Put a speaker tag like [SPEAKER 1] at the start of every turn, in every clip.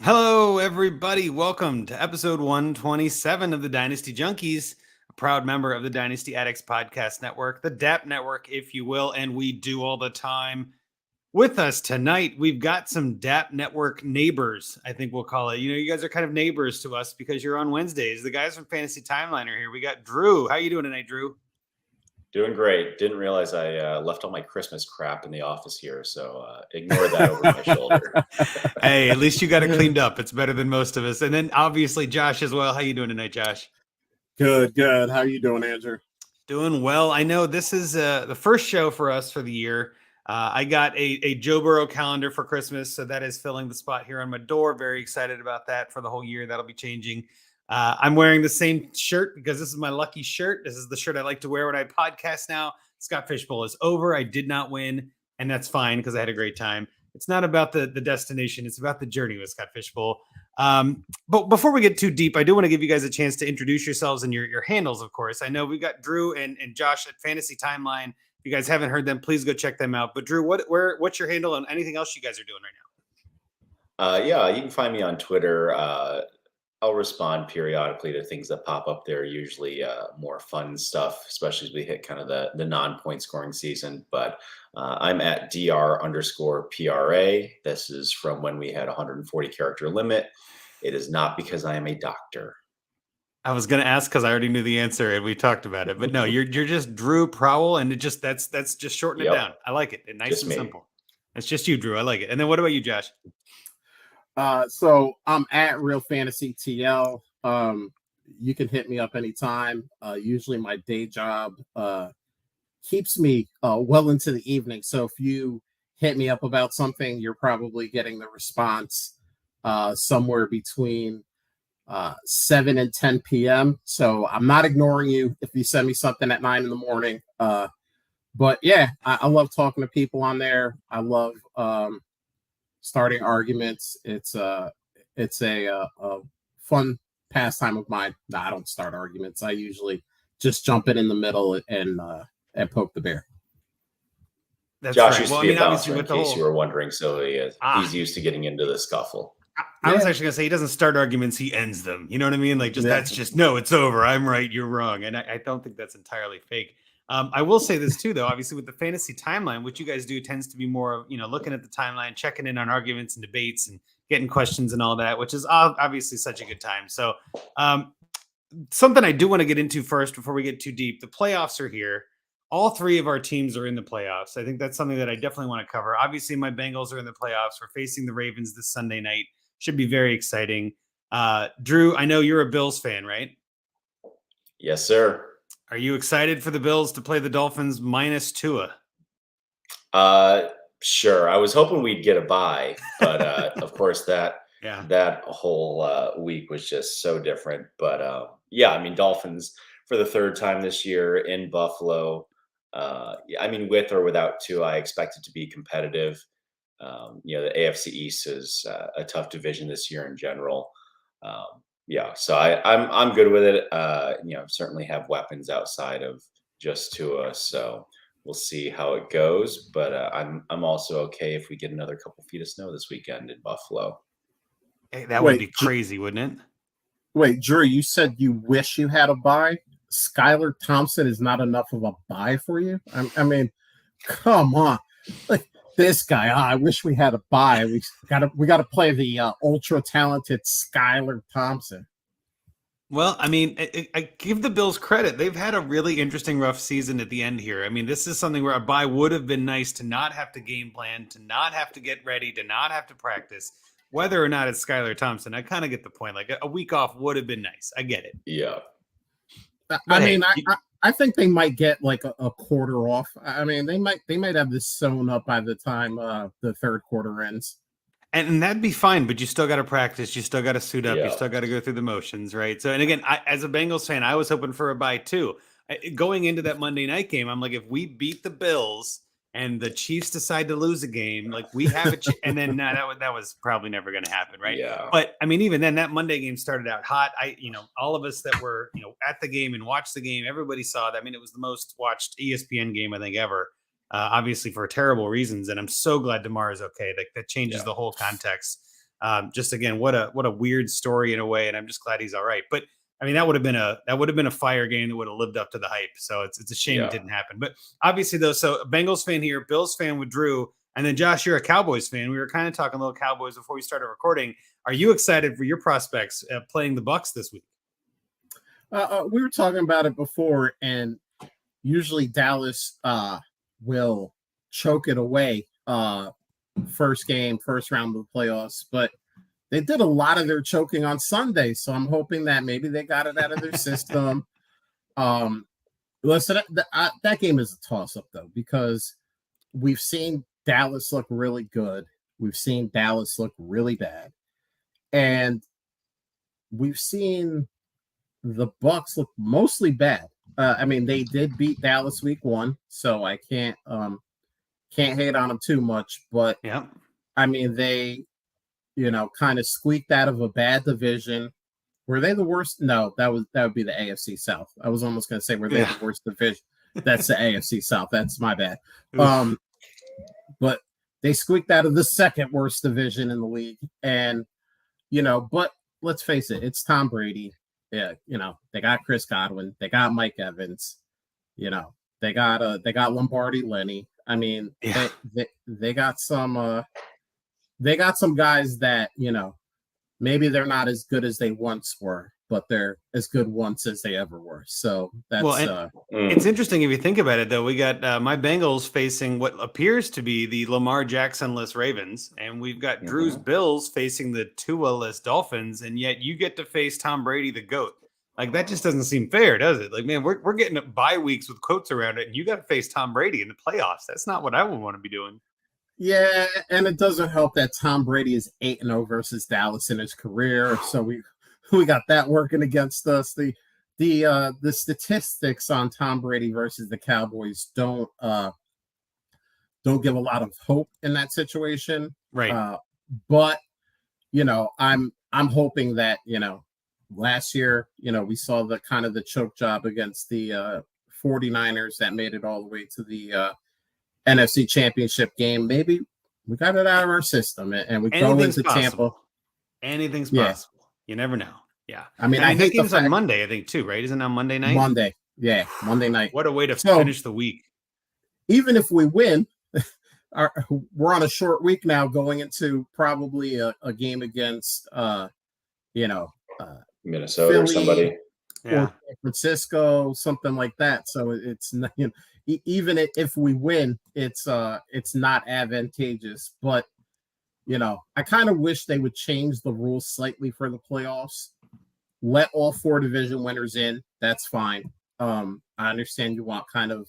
[SPEAKER 1] Hello, everybody. Welcome to episode 127 of the Dynasty Junkies, a proud member of the Dynasty Addicts Podcast Network, the DAP Network, if you will, and we do all the time. With us tonight, we've got some DAP Network neighbors, I think we'll call it. You guys are kind of neighbors to us because you're on Wednesdays. The guys from Fantasy Timeline are here. We got Drew. How you doing tonight, Drew?
[SPEAKER 2] Doing great. Didn't realize I left all my Christmas crap in the office here, so ignore that over my shoulder.
[SPEAKER 1] Hey, at least you got it cleaned up. It's better than most of us. And then obviously Josh as well. How you doing tonight, Josh?
[SPEAKER 3] Good. How you doing, Andrew?
[SPEAKER 1] Doing well. I know this is the first show for us for the year. I got a Joe Burrow calendar for Christmas, so that is filling the spot here on my door. Very excited about that for the whole year. That'll be changing. I'm wearing the same shirt because this is my lucky shirt. This is the shirt I like to wear when I podcast now. Scott Fishbowl is over. I did not win, and that's fine because I had a great time. It's not about the destination. It's about the journey with Scott Fishbowl. But before we get too deep, I do want to give you guys a chance to introduce yourselves and your handles, of course. I know we've got Drew and Josh at Fantasy Timeline. If you guys haven't heard them, please go check them out. But Drew, what's your handle and anything else you guys are doing right
[SPEAKER 2] now? Yeah, you can find me on Twitter. I'll respond periodically to things that pop up there, usually more fun stuff, especially as we hit kind of the non-point scoring season. But I'm at dr_pra. This is from when we had 140 character limit. It is not because I am a doctor.
[SPEAKER 1] I was going to ask because I already knew the answer and we talked about it. But no, you're just Drew Prawel, and that's just shorten it down. I like it. Nice just and simple. It's just you, Drew. I like it. And then what about you, Josh?
[SPEAKER 3] So I'm at Real Fantasy TL. You can hit me up anytime. Usually my day job keeps me well into the evening. So if you hit me up about something, you're probably getting the response somewhere between 7 and 10 p.m. So I'm not ignoring you if you send me something at 9 in the morning. But yeah, I love talking to people on there. I love starting arguments. It's a fun pastime of mine. No, I don't start arguments. I usually just jump in the middle and poke the bear.
[SPEAKER 2] That's Josh right. Used to be a bouncer, in case you were wondering, so he's used to getting into the scuffle.
[SPEAKER 1] I was actually going to say he doesn't start arguments, he ends them. You know what I mean? Like that's just, no, it's over. I'm right, you're wrong. And I don't think that's entirely fake. I will say this too, though, obviously with the Fantasy Timeline, what you guys do tends to be more of, looking at the timeline, checking in on arguments and debates and getting questions and all that, which is obviously such a good time. So something I do want to get into first before we get too deep, the playoffs are here. All three of our teams are in the playoffs. I think that's something that I definitely want to cover. Obviously, my Bengals are in the playoffs. We're facing the Ravens this Sunday night. Should be very exciting. Drew, I know you're a Bills fan, right?
[SPEAKER 2] Yes, sir.
[SPEAKER 1] Are you excited for the Bills to play the Dolphins minus Tua?
[SPEAKER 2] Sure. I was hoping we'd get a bye, but of course that whole week was just so different. But yeah, I mean, Dolphins for the third time this year in Buffalo. I mean, with or without Tua, I expect it to be competitive. The AFC East is a tough division this year in general. So I'm good with it. Certainly have weapons outside of just Tua, so we'll see how it goes. But I'm also okay if we get another couple feet of snow this weekend in Buffalo.
[SPEAKER 1] Hey, that would be crazy, wouldn't it?
[SPEAKER 3] Wait, Drew, you said you wish you had a bye. Skylar Thompson is not enough of a bye for you. I mean, come on, like. This guy, I wish we had a bye. We got to play the ultra talented Skylar Thompson.
[SPEAKER 1] Well, I mean, I give the Bills credit. They've had a really interesting, rough season at the end here. I mean, this is something where a bye would have been nice to not have to game plan, to not have to get ready, to not have to practice. Whether or not it's Skylar Thompson, I kind of get the point. Like a week off would have been nice. I get it.
[SPEAKER 2] Yeah.
[SPEAKER 3] I think they might get like a quarter off. I mean, they might have this sewn up by the time the third quarter ends.
[SPEAKER 1] And that'd be fine, but you still got to practice. You still got to suit up. You still got to go through the motions, right? So, and again, as a Bengals fan, I was hoping for a bye too. Going into that Monday night game, I'm like, if we beat the Bills and the Chiefs decide to lose a game, like we have a and then that was probably never going to happen, right?
[SPEAKER 2] Yeah.
[SPEAKER 1] But I mean, even then, that Monday game started out hot. All of us that were at the game and watched the game, everybody saw that. I mean, it was the most watched ESPN game I think ever. Obviously for terrible reasons, and I'm so glad DeMar is okay. Like that changes the whole context. Just again, what a weird story in a way, and I'm just glad he's all right. But I mean, that would have been a fire game that would have lived up to the hype. So it's a shame it didn't happen. But obviously, though, so Bengals fan here, Bills fan with Drew, and then Josh, you're a Cowboys fan. We were kind of talking a little Cowboys before we started recording. Are you excited for your prospects playing the Bucs this week?
[SPEAKER 3] We were talking about it before, and usually Dallas will choke it away first game, first round of the playoffs, but they did a lot of their choking on Sunday, so I'm hoping that maybe they got it out of their system. Listen, that game is a toss-up, though, because we've seen Dallas look really good. We've seen Dallas look really bad. And we've seen the Bucs look mostly bad. I mean, they did beat Dallas week 1, so I can't hate on them too much. But, I mean, they kind of squeaked out of a bad division. Were they the worst? No, that would be the AFC South. I was almost going to say, were they the worst division? That's the AFC South. That's my bad. But they squeaked out of the second worst division in the league. And, but let's face it, it's Tom Brady. Yeah, they got Chris Godwin. They got Mike Evans. They got Lombardi Lenny. I mean, they got some guys that, maybe they're not as good as they once were, but they're as good once as they ever were. So that's
[SPEAKER 1] it's interesting if you think about it, though. We got my Bengals facing what appears to be the Lamar Jackson-less Ravens, and we've got Drew's Bills facing the Tua-less Dolphins, and yet you get to face Tom Brady, the GOAT. Like, that just doesn't seem fair, does it? Like, man, we're getting bye weeks with quotes around it, and you got to face Tom Brady in the playoffs. That's not what I would want to be doing.
[SPEAKER 3] Yeah, and it doesn't help that Tom Brady is 8-0 versus Dallas in his career, so we got that working against us. The statistics on Tom Brady versus the Cowboys don't give a lot of hope in that situation,
[SPEAKER 1] right?
[SPEAKER 3] But I'm hoping that last year we saw the kind of the choke job against the 49ers that made it all the way to the NFC Championship game. Maybe we got it out of our system, and we go into Tampa.
[SPEAKER 1] Anything's possible. You never know. Yeah,
[SPEAKER 3] I mean, I hate
[SPEAKER 1] game's on Monday, I think, too, right? Isn't it on Monday night?
[SPEAKER 3] Monday night.
[SPEAKER 1] What a way to finish the week.
[SPEAKER 3] Even if we win, we're on a short week now, going into probably a game against,
[SPEAKER 2] Minnesota
[SPEAKER 3] Philly,
[SPEAKER 2] or somebody,
[SPEAKER 3] or San Francisco, something like that. So it's not, even if we win, it's not advantageous. But I kind of wish they would change the rules slightly for the playoffs. Let all 4 division winners in. That's fine. I understand you want kind of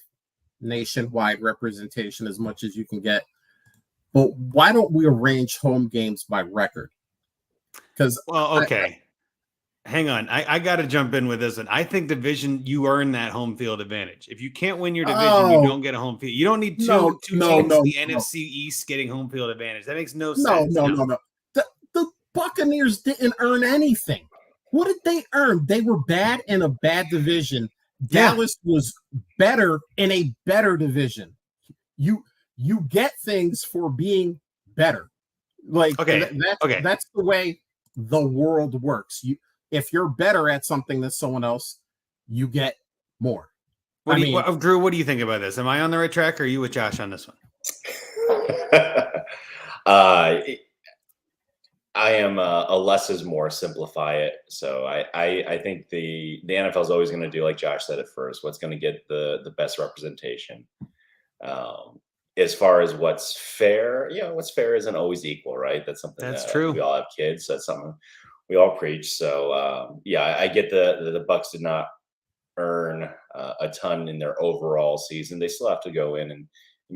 [SPEAKER 3] nationwide representation as much as you can get, but why don't we arrange home games by record? Because
[SPEAKER 1] hang on, I got to jump in with this one. I think division, you earn that home field advantage. If you can't win your division, you don't get a home field. You don't need two teams in the NFC East getting home field advantage. That makes no sense.
[SPEAKER 3] No. The Buccaneers didn't earn anything. What did they earn? They were bad in a bad division. Dallas was better in a better division. You get things for being better. Like, that's the way the world works. If you're better at something than someone else, you get more.
[SPEAKER 1] Drew, what do you think about this? Am I on the right track, or are you with Josh on this one?
[SPEAKER 2] I am a less is more, simplify it. So I think the NFL is always going to do, like Josh said at first, what's going to get the best representation. As far as what's fair, what's fair isn't always equal, right? That's something that's true. We all have kids. So that's something we all preach. So I get the Bucs did not earn a ton in their overall season. They still have to go in and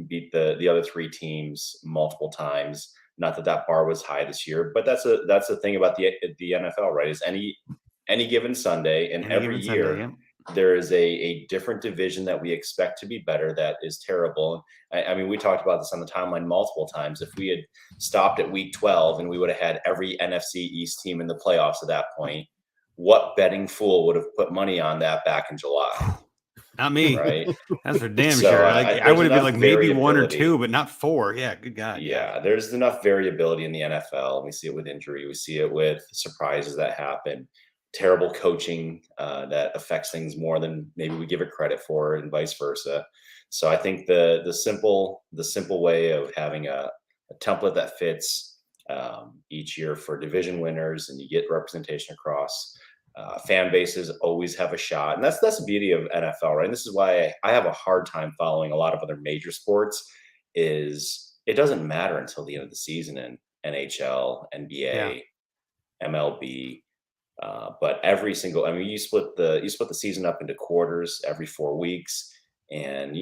[SPEAKER 2] beat the other 3 teams multiple times. Not that bar was high this year, but that's the thing about the NFL, right? Is any given Sunday and every year there is a different division that we expect to be better that is terrible. I mean, we talked about this on the timeline multiple times. If we had stopped at week 12 and we would have had every NFC East team in the playoffs at that point, what betting fool would have put money on that back in July?
[SPEAKER 1] Not me.
[SPEAKER 2] Right.
[SPEAKER 1] That's for damn
[SPEAKER 2] So
[SPEAKER 1] sure. Like I
[SPEAKER 2] there's
[SPEAKER 1] would have been
[SPEAKER 2] enough
[SPEAKER 1] like maybe one or
[SPEAKER 2] variability.
[SPEAKER 1] two, but not four. Yeah, good God.
[SPEAKER 2] Yeah, there's enough variability in the NFL. We see it with injury. We see it with surprises that happen, terrible coaching that affects things more than maybe we give it credit for, and vice versa. So I think the simple way of having a template that fits each year for division winners, and you get representation across fan bases, always have a shot, and that's the beauty of NFL, right? And this is why I have a hard time following a lot of other major sports. Is it doesn't matter until the end of the season in NHL,
[SPEAKER 1] Yeah.
[SPEAKER 2] NBA, MLB. But every single, I mean, you split the season up into quarters every 4 weeks, and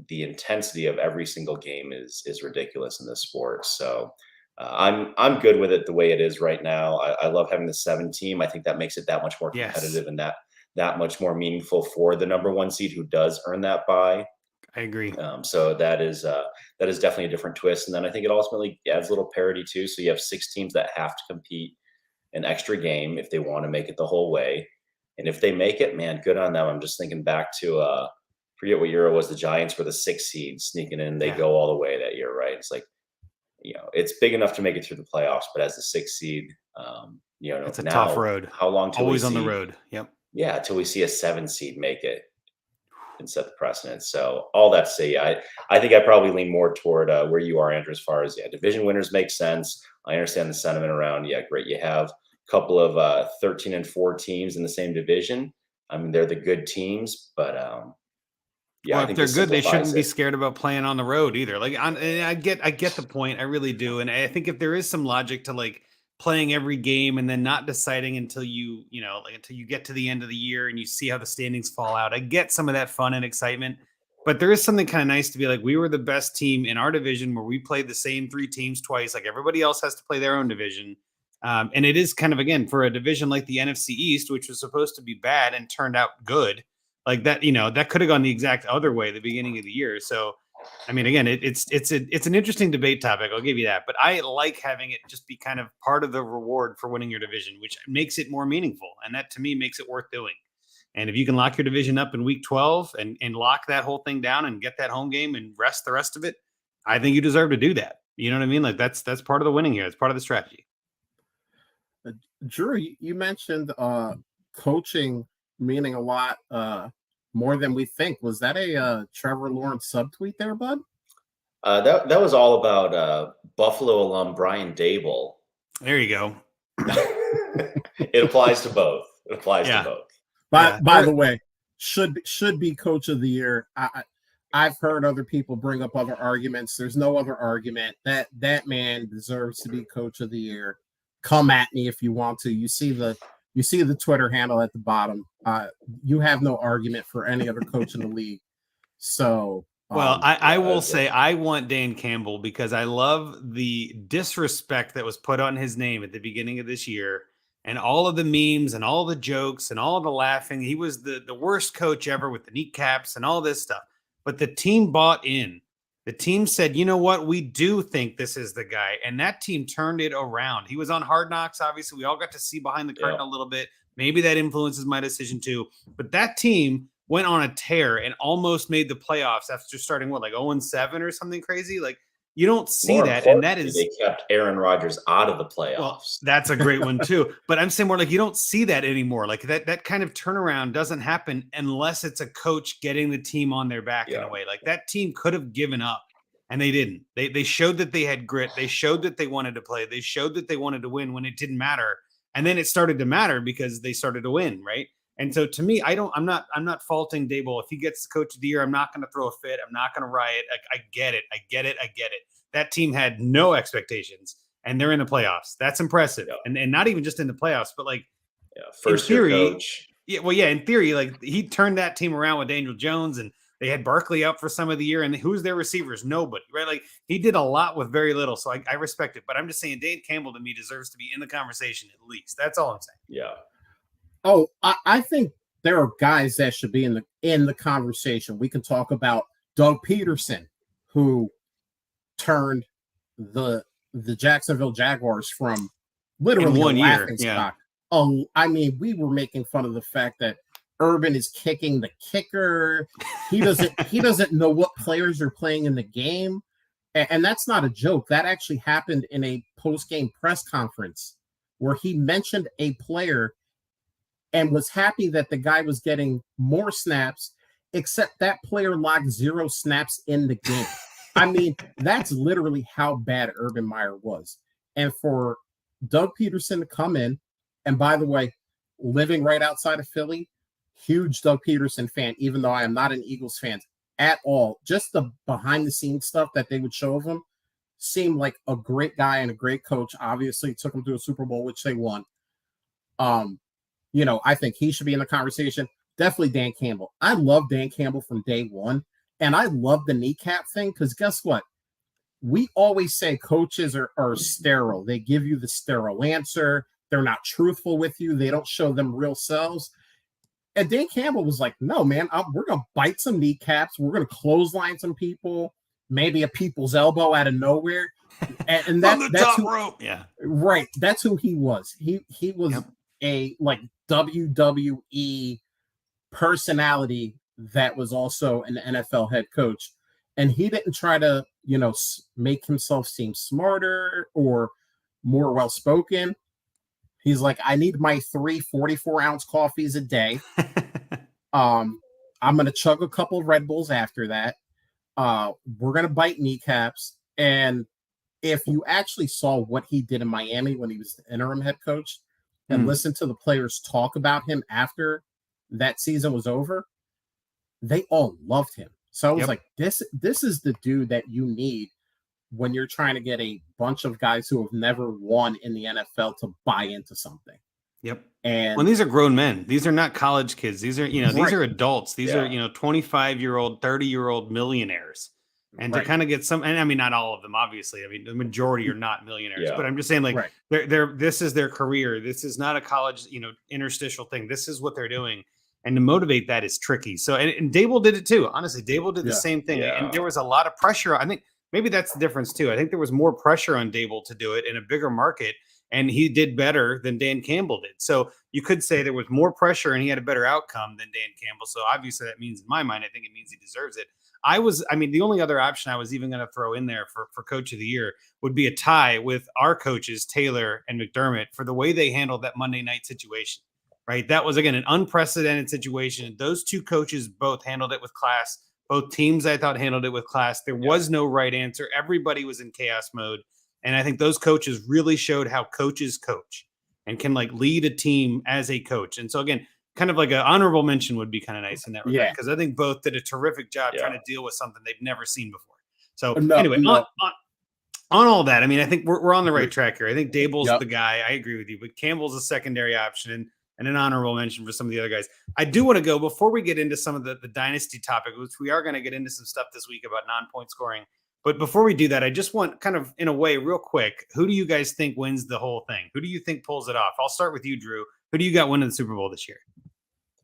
[SPEAKER 2] the intensity of every single game is ridiculous in this sport. So I'm good with it the way it is right now. I love having the 7 team. I think that makes it that much more
[SPEAKER 1] Yes.
[SPEAKER 2] competitive, and that much more meaningful for the number one seed who does earn that bye.
[SPEAKER 1] I agree.
[SPEAKER 2] So that is definitely a different twist. And then I think it ultimately adds a little parity too. So you have 6 teams that have to compete an extra game if they want to make it the whole way. And if they make it, man, good on them. I'm just thinking back to forget what year it was. The Giants were the 6th seed sneaking in. They
[SPEAKER 1] Yeah.
[SPEAKER 2] go all the way that year, right? It's like, it's big enough to make it through the playoffs, but as the 6th seed,
[SPEAKER 1] It's a
[SPEAKER 2] now
[SPEAKER 1] tough road.
[SPEAKER 2] how long till
[SPEAKER 1] Always
[SPEAKER 2] we
[SPEAKER 1] on the
[SPEAKER 2] see?
[SPEAKER 1] road. Yep.
[SPEAKER 2] Yeah, till we see a 7th seed make it and set the precedent. So all that to say, I think I probably lean more toward where you are, Andrew, as far as division winners make sense. I understand the sentiment around, great. You have a couple of 13-4 teams in the same division. I mean, they're the good teams, but
[SPEAKER 1] Well,
[SPEAKER 2] I
[SPEAKER 1] if
[SPEAKER 2] think
[SPEAKER 1] they're
[SPEAKER 2] this
[SPEAKER 1] good, they
[SPEAKER 2] simplifies
[SPEAKER 1] shouldn't be
[SPEAKER 2] it.
[SPEAKER 1] scared about playing on the road either. Like, and I get the point. I really do. And I think if there is some logic to like playing every game and then not deciding until until you get to the end of the year and you see how the standings fall out, I get some of that fun and excitement. But there is something kind of nice to be like, we were the best team in our division where we played the same 3 teams twice. Like everybody else has to play their own division. And it is kind of, again, for a division like the NFC East, which was supposed to be bad and turned out good, like that, that could have gone the exact other way at the beginning of the year. So, I mean, again, it's an interesting debate topic. I'll give you that, but I like having it just be kind of part of the reward for winning your division, which makes it more meaningful, and that to me makes it worth doing. And if you can lock your division up in week 12 and lock that whole thing down and get that home game and rest the rest of it, I think you deserve to do that. You know what I mean? Like that's part of the winning here. It's part of the strategy.
[SPEAKER 3] Drew, you mentioned coaching meaning a lot more than we think. Was that a Trevor Lawrence subtweet there, bud?
[SPEAKER 2] That was all about Buffalo alum Brian Dable.
[SPEAKER 1] There you go.
[SPEAKER 2] It applies to both. It applies to both.
[SPEAKER 3] By the way, should be coach of the year. I've heard other people bring up other arguments. There's no other argument that man deserves to be coach of the year. Come at me if you want to. You see the Twitter handle at the bottom. You have no argument for any other coach in the league. So,
[SPEAKER 1] well, I will say I want Dan Campbell because I love the disrespect that was put on his name at the beginning of this year, and all of the memes and all the jokes and all the laughing. He was the worst coach ever with the kneecaps and all this stuff. But the team bought in. The team said, you know what? We do think this is the guy. And that team turned it around. He was on Hard Knocks. Obviously, we all got to see behind the curtain a little bit. Maybe that influences my decision too. But that team went on a tear and almost made the playoffs after starting like 0-7 or something crazy. Like you don't see that. And that is,
[SPEAKER 2] they kept Aaron Rodgers out of the playoffs.
[SPEAKER 1] Well, that's a great one too. But I'm saying more like you don't see that anymore. Like that kind of turnaround doesn't happen unless it's a coach getting the team on their back in a way. Like that team could have given up and they didn't. They showed that they had grit. They showed that they wanted to play. They showed that they wanted to win when it didn't matter. And then it started to matter because they started to win, right? And so to me, I'm not faulting Dable. If he gets coach of the year, I'm not going to throw a fit. I'm not going to riot. I get it. That team had no expectations and they're in the playoffs. That's impressive. And not even just in the playoffs, but like
[SPEAKER 2] first year coach.
[SPEAKER 1] In theory, like he turned that team around with Daniel Jones and they had Barkley up for some of the year. And who's their receivers? Nobody, right? Like he did a lot with very little. So I respect it, but I'm just saying Dan Campbell to me deserves to be in the conversation at least. That's all I'm saying.
[SPEAKER 2] Yeah.
[SPEAKER 3] Oh, I think there are guys that should be in the conversation. We can talk about Doug Peterson, who turned the Jacksonville Jaguars from literally
[SPEAKER 1] in 1
[SPEAKER 3] a
[SPEAKER 1] year.
[SPEAKER 3] laughing stock. Oh, I mean, we were making fun of the fact that Urban is kicking the kicker. He doesn't know what players are playing in the game. And that's not a joke. That actually happened in a post-game press conference where he mentioned a player and was happy that the guy was getting more snaps, except that player logged 0 snaps in the game. I mean, that's literally how bad Urban Meyer was. And for Doug Peterson to come in, and by the way, living right outside of Philly, huge Doug Peterson fan, even though I am not an Eagles fan at all. Just the behind-the-scenes stuff that they would show of him seemed like a great guy and a great coach. Obviously, took him to a Super Bowl, which they won. I think he should be in the conversation. Definitely Dan Campbell. I love Dan Campbell from day one. And I love the kneecap thing because guess what? We always say coaches are sterile. They give you the sterile answer. They're not truthful with you. They don't show them real selves. And Dan Campbell was like, no, man, we're going to bite some kneecaps. We're going to clothesline some people, maybe a people's elbow out of nowhere. And that's
[SPEAKER 1] top rope. Yeah.
[SPEAKER 3] Right. That's who he was. He was a WWE personality that was also an NFL head coach. And he didn't try to, make himself seem smarter or more well-spoken. He's like, I need my 3 44-ounce coffees a day. I'm going to chug a couple of Red Bulls after that. We're going to bite kneecaps. And if you actually saw what he did in Miami when he was the interim head coach and listened to the players talk about him after that season was over, they all loved him. So I was like, this is the dude that you need when you're trying to get a bunch of guys who have never won in the NFL to buy into something.
[SPEAKER 1] Yep.
[SPEAKER 3] And
[SPEAKER 1] these are grown men. These are not college kids. These are, these are adults. These are, 25-year-old, 30-year-old millionaires. And to kind of get some, and I mean, not all of them, obviously. I mean, the majority are not millionaires, but I'm just saying, like, this is their career. This is not a college, interstitial thing. This is what they're doing. And to motivate that is tricky. So, and Dable did it too. Honestly, Dable did the same thing. Yeah. And there was a lot of pressure. I think maybe that's the difference too. I think there was more pressure on Dable to do it in a bigger market, and he did better than Dan Campbell did. So you could say there was more pressure and he had a better outcome than Dan Campbell. So obviously that means, in my mind, I think it means he deserves it. The only other option I was even going to throw in there for Coach of the Year would be a tie with our coaches, Taylor and McDermott, for the way they handled that Monday night situation. Right. That was, again, an unprecedented situation. Those two coaches both handled it with class. Both teams, I thought, handled it with class. There was no right answer. Everybody was in chaos mode. And I think those coaches really showed how coaches coach and can lead a team as a coach. And so, again, kind of like an honorable mention would be kind of nice in that regard, because I think both did a terrific job trying to deal with something they've never seen before. So anyway, on all that, I mean, I think we're on the right track here. I think Dable's the guy. I agree with you, but Campbell's a secondary option and an honorable mention for some of the other guys. I do want to go, before we get into some of the Dynasty topic, which we are going to get into some stuff this week about non-point scoring. But before we do that, I just want, kind of in a way, real quick, who do you guys think wins the whole thing? Who do you think pulls it off? I'll start with you, Drew. Who do you got winning the Super Bowl this year?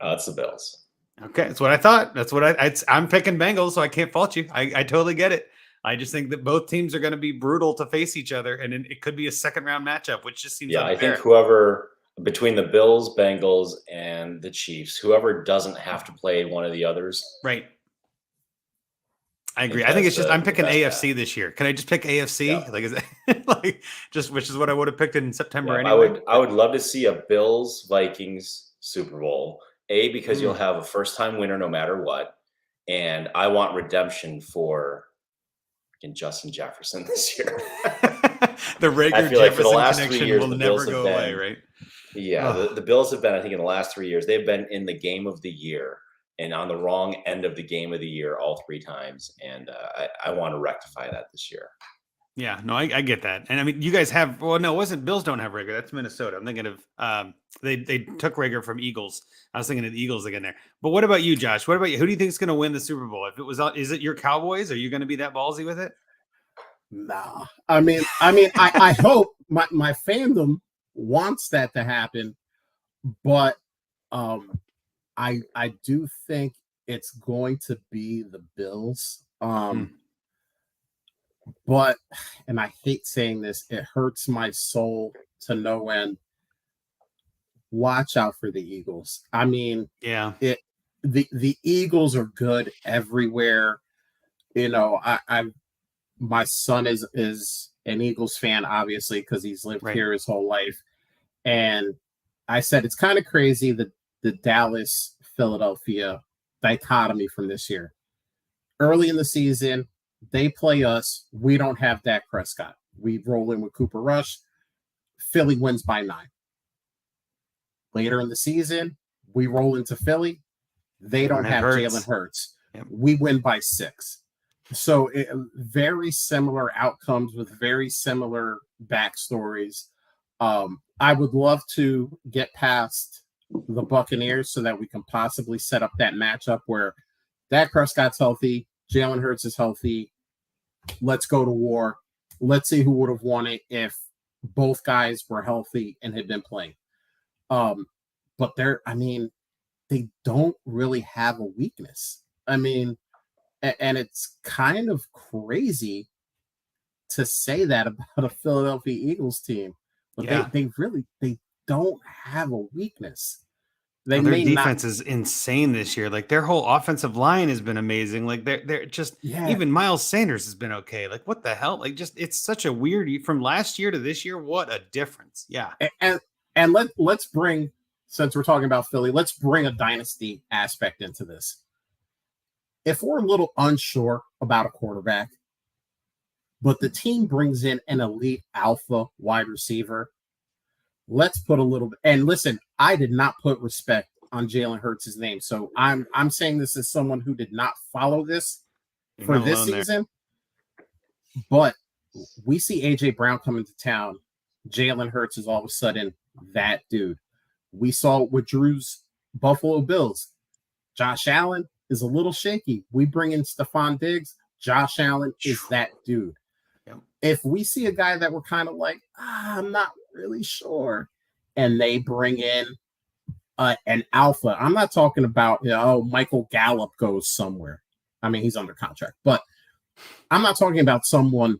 [SPEAKER 2] It's the Bills.
[SPEAKER 1] Okay, that's what I thought. That's what I'm picking Bengals, so I can't fault you. I totally get it. I just think that both teams are going to be brutal to face each other, and it could be a second-round matchup, which just seems unfair.
[SPEAKER 2] I think whoever, between the Bills, Bengals, and the Chiefs, whoever doesn't have to play one of the others.
[SPEAKER 1] Right. I agree. I think it's just I'm picking AFC this year. Can I just pick AFC? Yeah. Is it just which is what I would have picked in September anyway?
[SPEAKER 2] I would love to see a Bills Vikings Super Bowl. Because you'll have a first-time winner no matter what, and I want redemption for Justin Jefferson this year.
[SPEAKER 1] The Rager Jefferson connection will never go away, right?
[SPEAKER 2] Yeah, the Bills have been, I think, in the last 3 years, they've been in the game of the year and on the wrong end of the game of the year all 3 times, and I want to rectify that this year.
[SPEAKER 1] Yeah, no, I get that. And I mean, you guys have, well, no, it wasn't Bills don't have Rager. That's Minnesota. I'm thinking of, they took Rager from Eagles. I was thinking of the Eagles again there. But what about you, Josh? What about you? Who do you think is going to win the Super Bowl? If it was, is it your Cowboys? Are you going to be that ballsy with it?
[SPEAKER 3] Nah. I hope my fandom wants that to happen, but I do think it's going to be the Bills. But, and I hate saying this, it hurts my soul to no end, watch out for the Eagles. I mean,
[SPEAKER 1] Yeah.
[SPEAKER 3] The Eagles are good everywhere. You know, my son is an Eagles fan, obviously, because he's lived here his whole life. And I said it's kind of crazy that the Dallas Philadelphia dichotomy from this year. Early in the season, they play us. We don't have Dak Prescott. We roll in with Cooper Rush. Philly wins by 9. Later in the season, we roll into Philly. They don't have Jalen Hurts.
[SPEAKER 1] Yep.
[SPEAKER 3] We win by 6. So very similar outcomes with very similar backstories. I would love to get past the Buccaneers so that we can possibly set up that matchup where Dak Prescott's healthy, Jalen Hurts is healthy. Let's go to war. Let's see who would have won it if both guys were healthy and had been playing. But they don't really have a weakness. I mean, and it's kind of crazy to say that about a Philadelphia Eagles team, but they don't have a weakness.
[SPEAKER 1] Their defense is insane this year. Like their whole offensive line has been amazing. Like they're just even Miles Sanders has been okay. Like what the hell? Like just it's such a weird from last year to this year. What a difference! Yeah,
[SPEAKER 3] and let's bring, since we're talking about Philly, let's bring a dynasty aspect into this. If we're a little unsure about a quarterback, but the team brings in an elite alpha wide receiver, let's put a little bit. And listen, I did not put respect on Jalen Hurts' name, so I'm saying this as someone who did not follow this for this season. But we see AJ Brown coming to town. Jalen Hurts is all of a sudden that dude. We saw with Drew's Buffalo Bills. Josh Allen is a little shaky. We bring in Stephon Diggs. Josh Allen is that dude. Yep. If we see a guy that we're kind of like, I'm not really sure, and they bring in an alpha. I'm not talking about, Michael Gallup goes somewhere. I mean, he's under contract, but I'm not talking about someone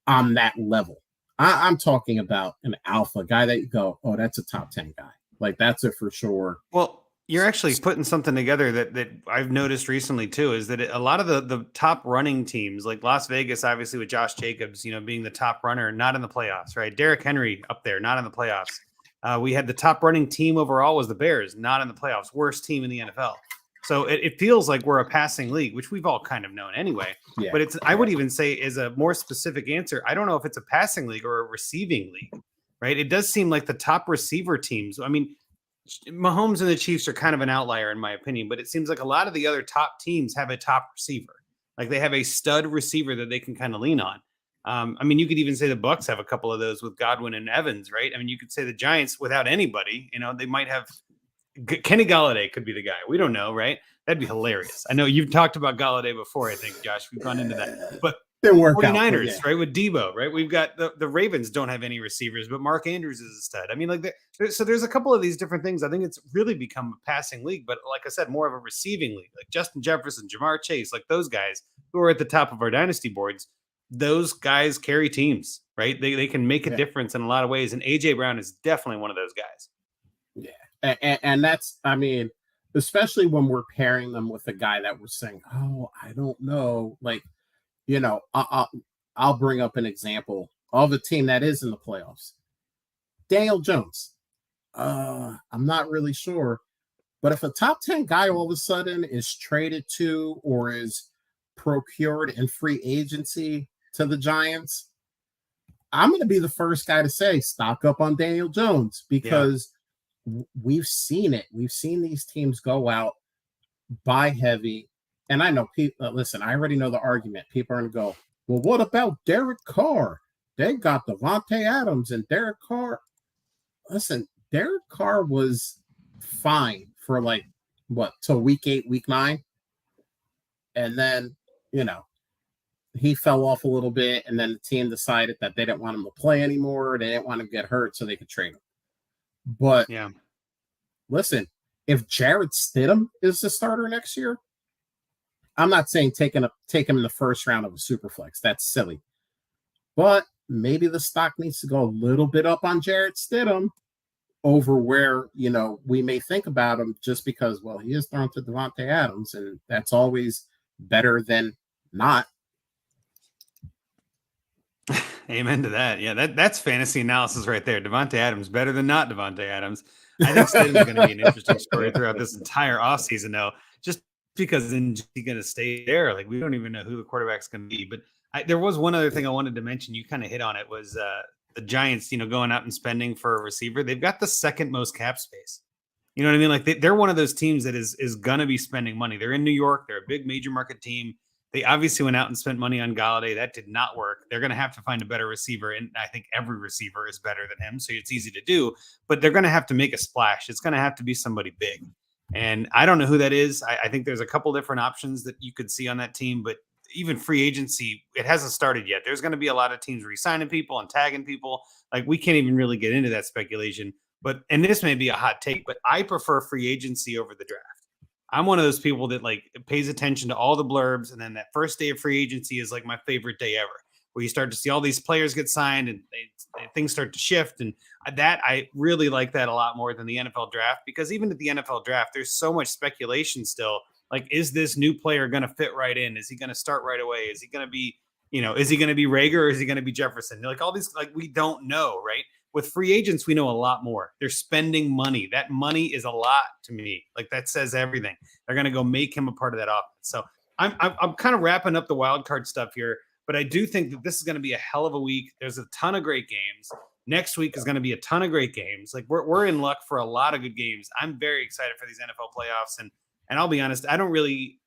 [SPEAKER 3] on that level. I'm talking about an alpha guy that you go, oh, that's a top 10 guy. Like that's it for sure.
[SPEAKER 1] Well, you're actually putting something together that I've noticed recently too, is that a lot of the top running teams, like Las Vegas, obviously with Josh Jacobs, being the top runner, not in the playoffs, right? Derrick Henry up there, not in the playoffs. We had the top running team overall was the Bears, not in the playoffs, worst team in the NFL. So it feels like we're a passing league, which we've all kind of known anyway. Yeah, but I would even say is a more specific answer. I don't know if it's a passing league or a receiving league, right? It does seem like the top receiver teams. I mean, Mahomes and the Chiefs are kind of an outlier in my opinion, but it seems like a lot of the other top teams have a top receiver. Like they have a stud receiver that they can kind of lean on. I mean, you could even say the Bucs have a couple of those with Godwin and Evans, right? I mean, you could say the Giants without anybody, they might have Kenny Golladay could be the guy. We don't know, right? That'd be hilarious. I know you've talked about Golladay before, I think, Josh. We've gone into that. But 49ers, right? With Debo, right? We've got the Ravens don't have any receivers, but Mark Andrews is a stud. I mean, so there's a couple of these different things. I think it's really become a passing league, but like I said, more of a receiving league. Like Justin Jefferson, Jamar Chase, like those guys who are at the top of our dynasty boards, those guys carry teams, right? They can make a difference in a lot of ways. And AJ Brown is definitely one of those guys.
[SPEAKER 3] Yeah. And that's, I mean, especially when we're pairing them with a guy that we're saying, oh, I don't know. Like, I'll bring up an example of a team that is in the playoffs. Daniel Jones. I'm not really sure. But if a top 10 guy all of a sudden is traded to or is procured in free agency to the Giants, I'm going to be the first guy to say stock up on Daniel Jones because we've seen it. We've seen these teams go out, buy heavy. And I know people, listen, I already know the argument. People are going to go, well, what about Derek Carr? They got Devontae Adams and Derek Carr. Listen, Derek Carr was fine for till week 8, week 9. And then, he fell off a little bit. And then the team decided that they didn't want him to play anymore. They didn't want him to get hurt so they could trade him. But listen, if Jarrett Stidham is the starter next year, I'm not saying take him in the first round of a Superflex. That's silly. But maybe the stock needs to go a little bit up on Jarrett Stidham over where, we may think about him just because, well, he is thrown to Devontae Adams, and that's always better than not.
[SPEAKER 1] Amen to that. Yeah, that's fantasy analysis right there. Devontae Adams better than not Devontae Adams. I think Stidham's going to be an interesting story throughout this entire offseason, though, just because he's going to stay there. Like, we don't even know who the quarterback's going to be. But there was one other thing I wanted to mention. You kind of hit on it, was the Giants, going out and spending for a receiver. They've got the second most cap space. You know what I mean? Like, they're one of those teams that is going to be spending money. They're in New York. They're a big major market team. They obviously went out and spent money on Galladay. That did not work. They're going to have to find a better receiver, and I think every receiver is better than him, so it's easy to do. But they're going to have to make a splash. It's going to have to be somebody big. And I don't know who that is. I think there's a couple different options that you could see on that team, but even free agency, it hasn't started yet. There's going to be a lot of teams re-signing people and tagging people. Like, we can't even really get into that speculation. And this may be a hot take, but I prefer free agency over the draft. I'm one of those people that pays attention to all the blurbs, and then that first day of free agency is like my favorite day ever, where you start to see all these players get signed and things start to shift. And I really like that a lot more than the NFL draft, because even at the NFL draft, there's so much speculation still. Like, is this new player going to fit right in? Is he going to start right away? Is he going to be, is he going to be Rager, or is he going to be Jefferson? Like, all these, we don't know, right? With free agents, we know a lot more. They're spending money. That money is a lot to me. Like, that says everything. They're going to go make him a part of that offense. So I'm kind of wrapping up the wild card stuff here, but I do think that this is going to be a hell of a week. There's a ton of great games. Next week is going to be a ton of great games. Like, we're in luck for a lot of good games. I'm very excited for these NFL playoffs, and I'll be honest, I don't really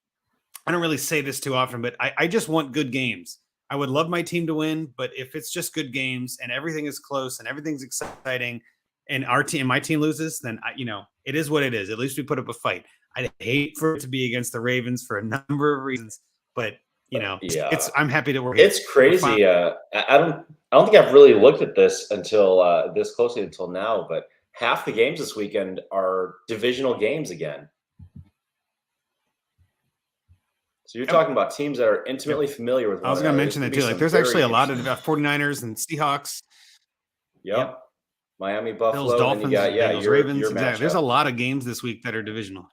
[SPEAKER 1] say this too often, but I just want good games. I would love my team to win, but if it's just good games and everything is close and everything's exciting, and my team loses, then it is what it is. At least we put up a fight. I'd hate for it to be against the Ravens for a number of reasons, but I'm happy that we're.
[SPEAKER 2] It's crazy. I don't think I've really looked at this until this closely until now, but half the games this weekend are divisional games again. So you're talking about teams that are intimately familiar with one
[SPEAKER 1] I was going to mention that too. Like, there's actually a lot of 49ers and Seahawks.
[SPEAKER 2] Yep. Miami, Buffalo,
[SPEAKER 1] Bills, Dolphins,
[SPEAKER 2] and you got,
[SPEAKER 1] Bengals, Ravens. Exactly. There's a lot of games this week that are divisional.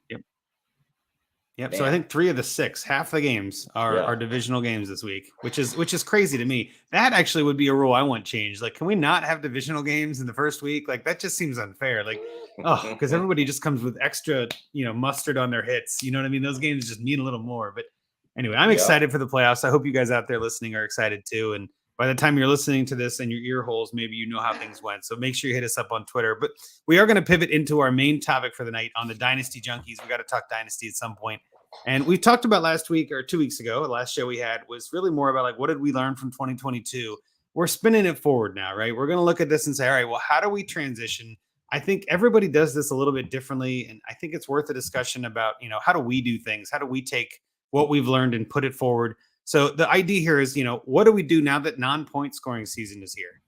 [SPEAKER 1] Yep. So I think 3 of the 6, half the games are divisional games this week, which is crazy to me. That actually would be a rule I want changed. Like, can we not have divisional games in the first week? Like, that just seems unfair. Like, because everybody just comes with extra, mustard on their hits. You know what I mean? Those games just mean a little more. But anyway, I'm excited for the playoffs. I hope you guys out there listening are excited too. And by the time you're listening to this and your ear holes, maybe you know how things went. So make sure you hit us up on Twitter. But we are going to pivot into our main topic for the night on the Dynasty Junkies. We got to talk Dynasty at some point. And we talked about last week or 2 weeks ago, the last show we had was really more about, like, what did we learn from 2022? We're spinning it forward now, right? We're going to look at this and say, all right, well, how do we transition? I think everybody does this a little bit differently. And I think it's worth a discussion about, how do we do things? How do we take what we've learned and put it forward? So the idea here is, what do we do now that non-point scoring season is here?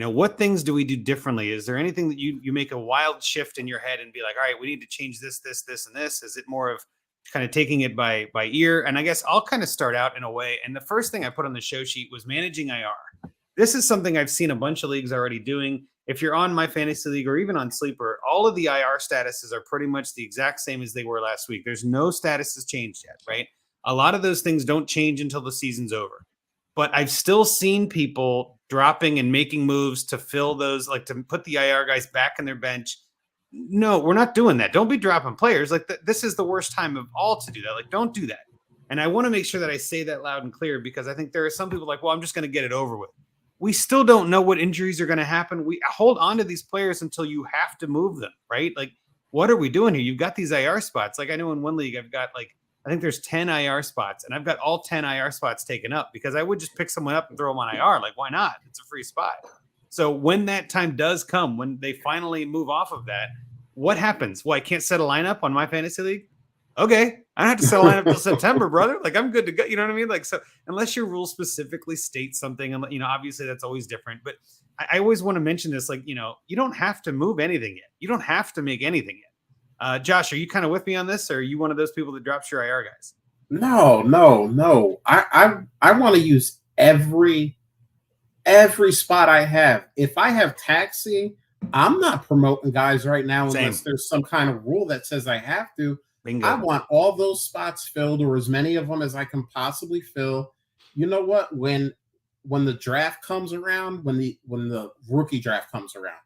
[SPEAKER 1] What things do we do differently? Is there anything that you make a wild shift in your head and be like, all right, we need to change this, and this? Is it more of kind of taking it by ear? And I guess I'll kind of start out in a way. And the first thing I put on the show sheet was managing IR. This is something I've seen a bunch of leagues already doing. If you're on My Fantasy League or even on Sleeper, all of the IR statuses are pretty much the exact same as they were last week. There's no statuses changed yet, right? A lot of those things don't change until the season's over. But I've still seen people dropping and making moves to fill those, like to put the IR guys back in their bench. No, we're not doing that. Don't be dropping players. Like, this is the worst time of all to do that. Like, don't do that. And I want to make sure that I say that loud and clear, because I think there are some people like, well, I'm just going to get it over with. We still don't know what injuries are going to happen. We hold on to these players until you have to move them, right? Like, what are we doing here? You've got these IR spots. Like, I know in one league, I've got I think there's 10 IR spots, and I've got all 10 IR spots taken up because I would just pick someone up and throw them on IR. Like, why not? It's a free spot. So when that time does come, when they finally move off of that, what happens? Well, I can't set a lineup on My Fantasy League. Okay, I don't have to set a lineup until September, brother. Like, I'm good to go. You know what I mean? Like, so unless your rule specifically states something, and obviously that's always different. But I always want to mention this, like, you don't have to move anything yet. You don't have to make anything yet. Josh, are you kind of with me on this, or are you one of those people that drops your IR guys?
[SPEAKER 3] No. I want to use every spot I have. If I have Taxi, I'm not promoting guys right now unless
[SPEAKER 1] Same.
[SPEAKER 3] there's some kind of rule that says I have to.
[SPEAKER 1] Bingo.
[SPEAKER 3] I want all those spots filled, or as many of them as I can possibly fill. You know what? When the draft comes around, when the rookie draft comes around,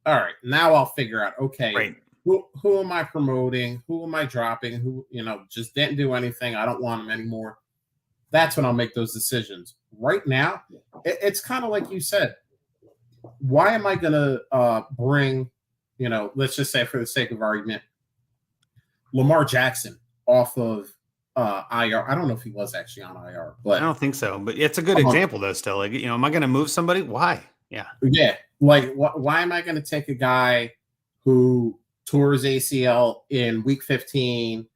[SPEAKER 3] all right, now I'll figure out, okay,
[SPEAKER 1] right.
[SPEAKER 3] who am I promoting? Who am I dropping? Who, just didn't do anything. I don't want them anymore. That's when I'll make those decisions. Right now, it's kind of like you said. Why am I going to bring, let's just say for the sake of argument, Lamar Jackson off of IR? I don't know if he was actually on IR, but
[SPEAKER 1] I don't think so. But it's a good example, though. Still, like, am I going to move somebody? Why? Yeah.
[SPEAKER 3] Like, why am I going to take a guy who tore his ACL in week 15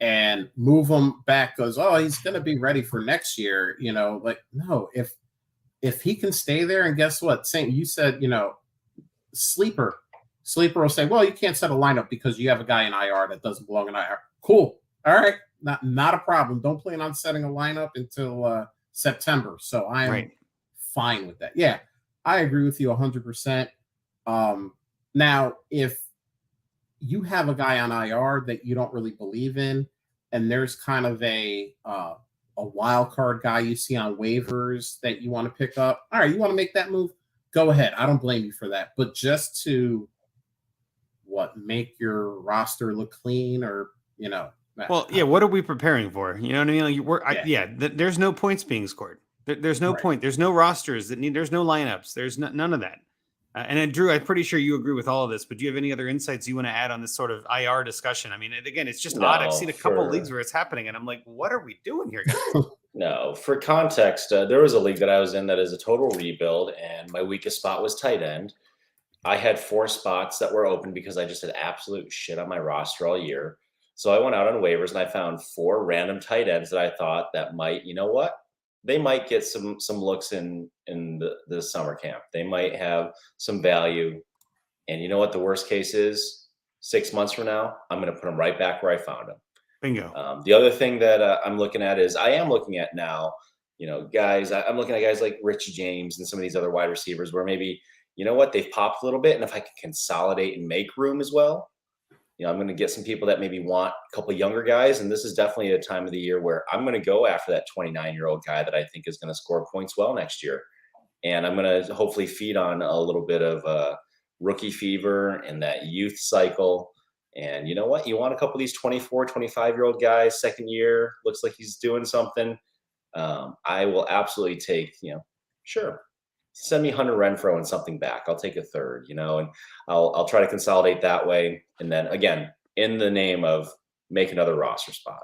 [SPEAKER 3] and move him back? Goes, oh, he's going to be ready for next year. Like, no, if he can stay there, and guess what? You said, sleeper will say, well, you can't set a lineup because you have a guy in IR that doesn't belong in IR. Cool. All right. Not a problem. Don't plan on setting a lineup until September. So I am fine with that. Yeah, I agree with you 100%. Now, if you have a guy on IR that you don't really believe in, and there's kind of a wild card guy you see on waivers that you want to pick up, all right, you want to make that move, go ahead. I don't blame you for that. But just to make your roster look clean, or
[SPEAKER 1] well, yeah, what are we preparing for? You know what I mean? Like there's no points being scored. There's no point. There's no rosters there's no lineups. There's none of that. And Drew, I'm pretty sure you agree with all of this, but do you have any other insights you want to add on this sort of IR discussion? I mean, again, it's just odd. I've seen a couple of leagues where it's happening, and I'm like, what are we doing here, guys?
[SPEAKER 2] No, for context, there was a league that I was in that is a total rebuild, and my weakest spot was tight end. I had 4 spots that were open because I just had absolute shit on my roster all year. So I went out on waivers and I found 4 random tight ends that I thought that might, they might get some looks in the summer camp. They might have some value. And you know what the worst case is? 6 months from now, I'm going to put them right back where I found them.
[SPEAKER 1] Bingo.
[SPEAKER 2] The other thing that I'm looking at is I am looking at now, guys, I'm looking at guys like Rich James and some of these other wide receivers where maybe, they've popped a little bit. And if I can consolidate and make room as well, I'm going to get some people that maybe want a couple of younger guys. And this is definitely a time of the year where I'm going to go after that 29-year-old guy that I think is going to score points well next year. And I'm going to hopefully feed on a little bit of rookie fever and that youth cycle. And you know what? You want a couple of these 24, 25-year-old guys, second year, looks like he's doing something. I will absolutely take, sure. Send me Hunter Renfrow and something back. I'll take a third, and I'll try to consolidate that way. And then again, in the name of make another roster spot.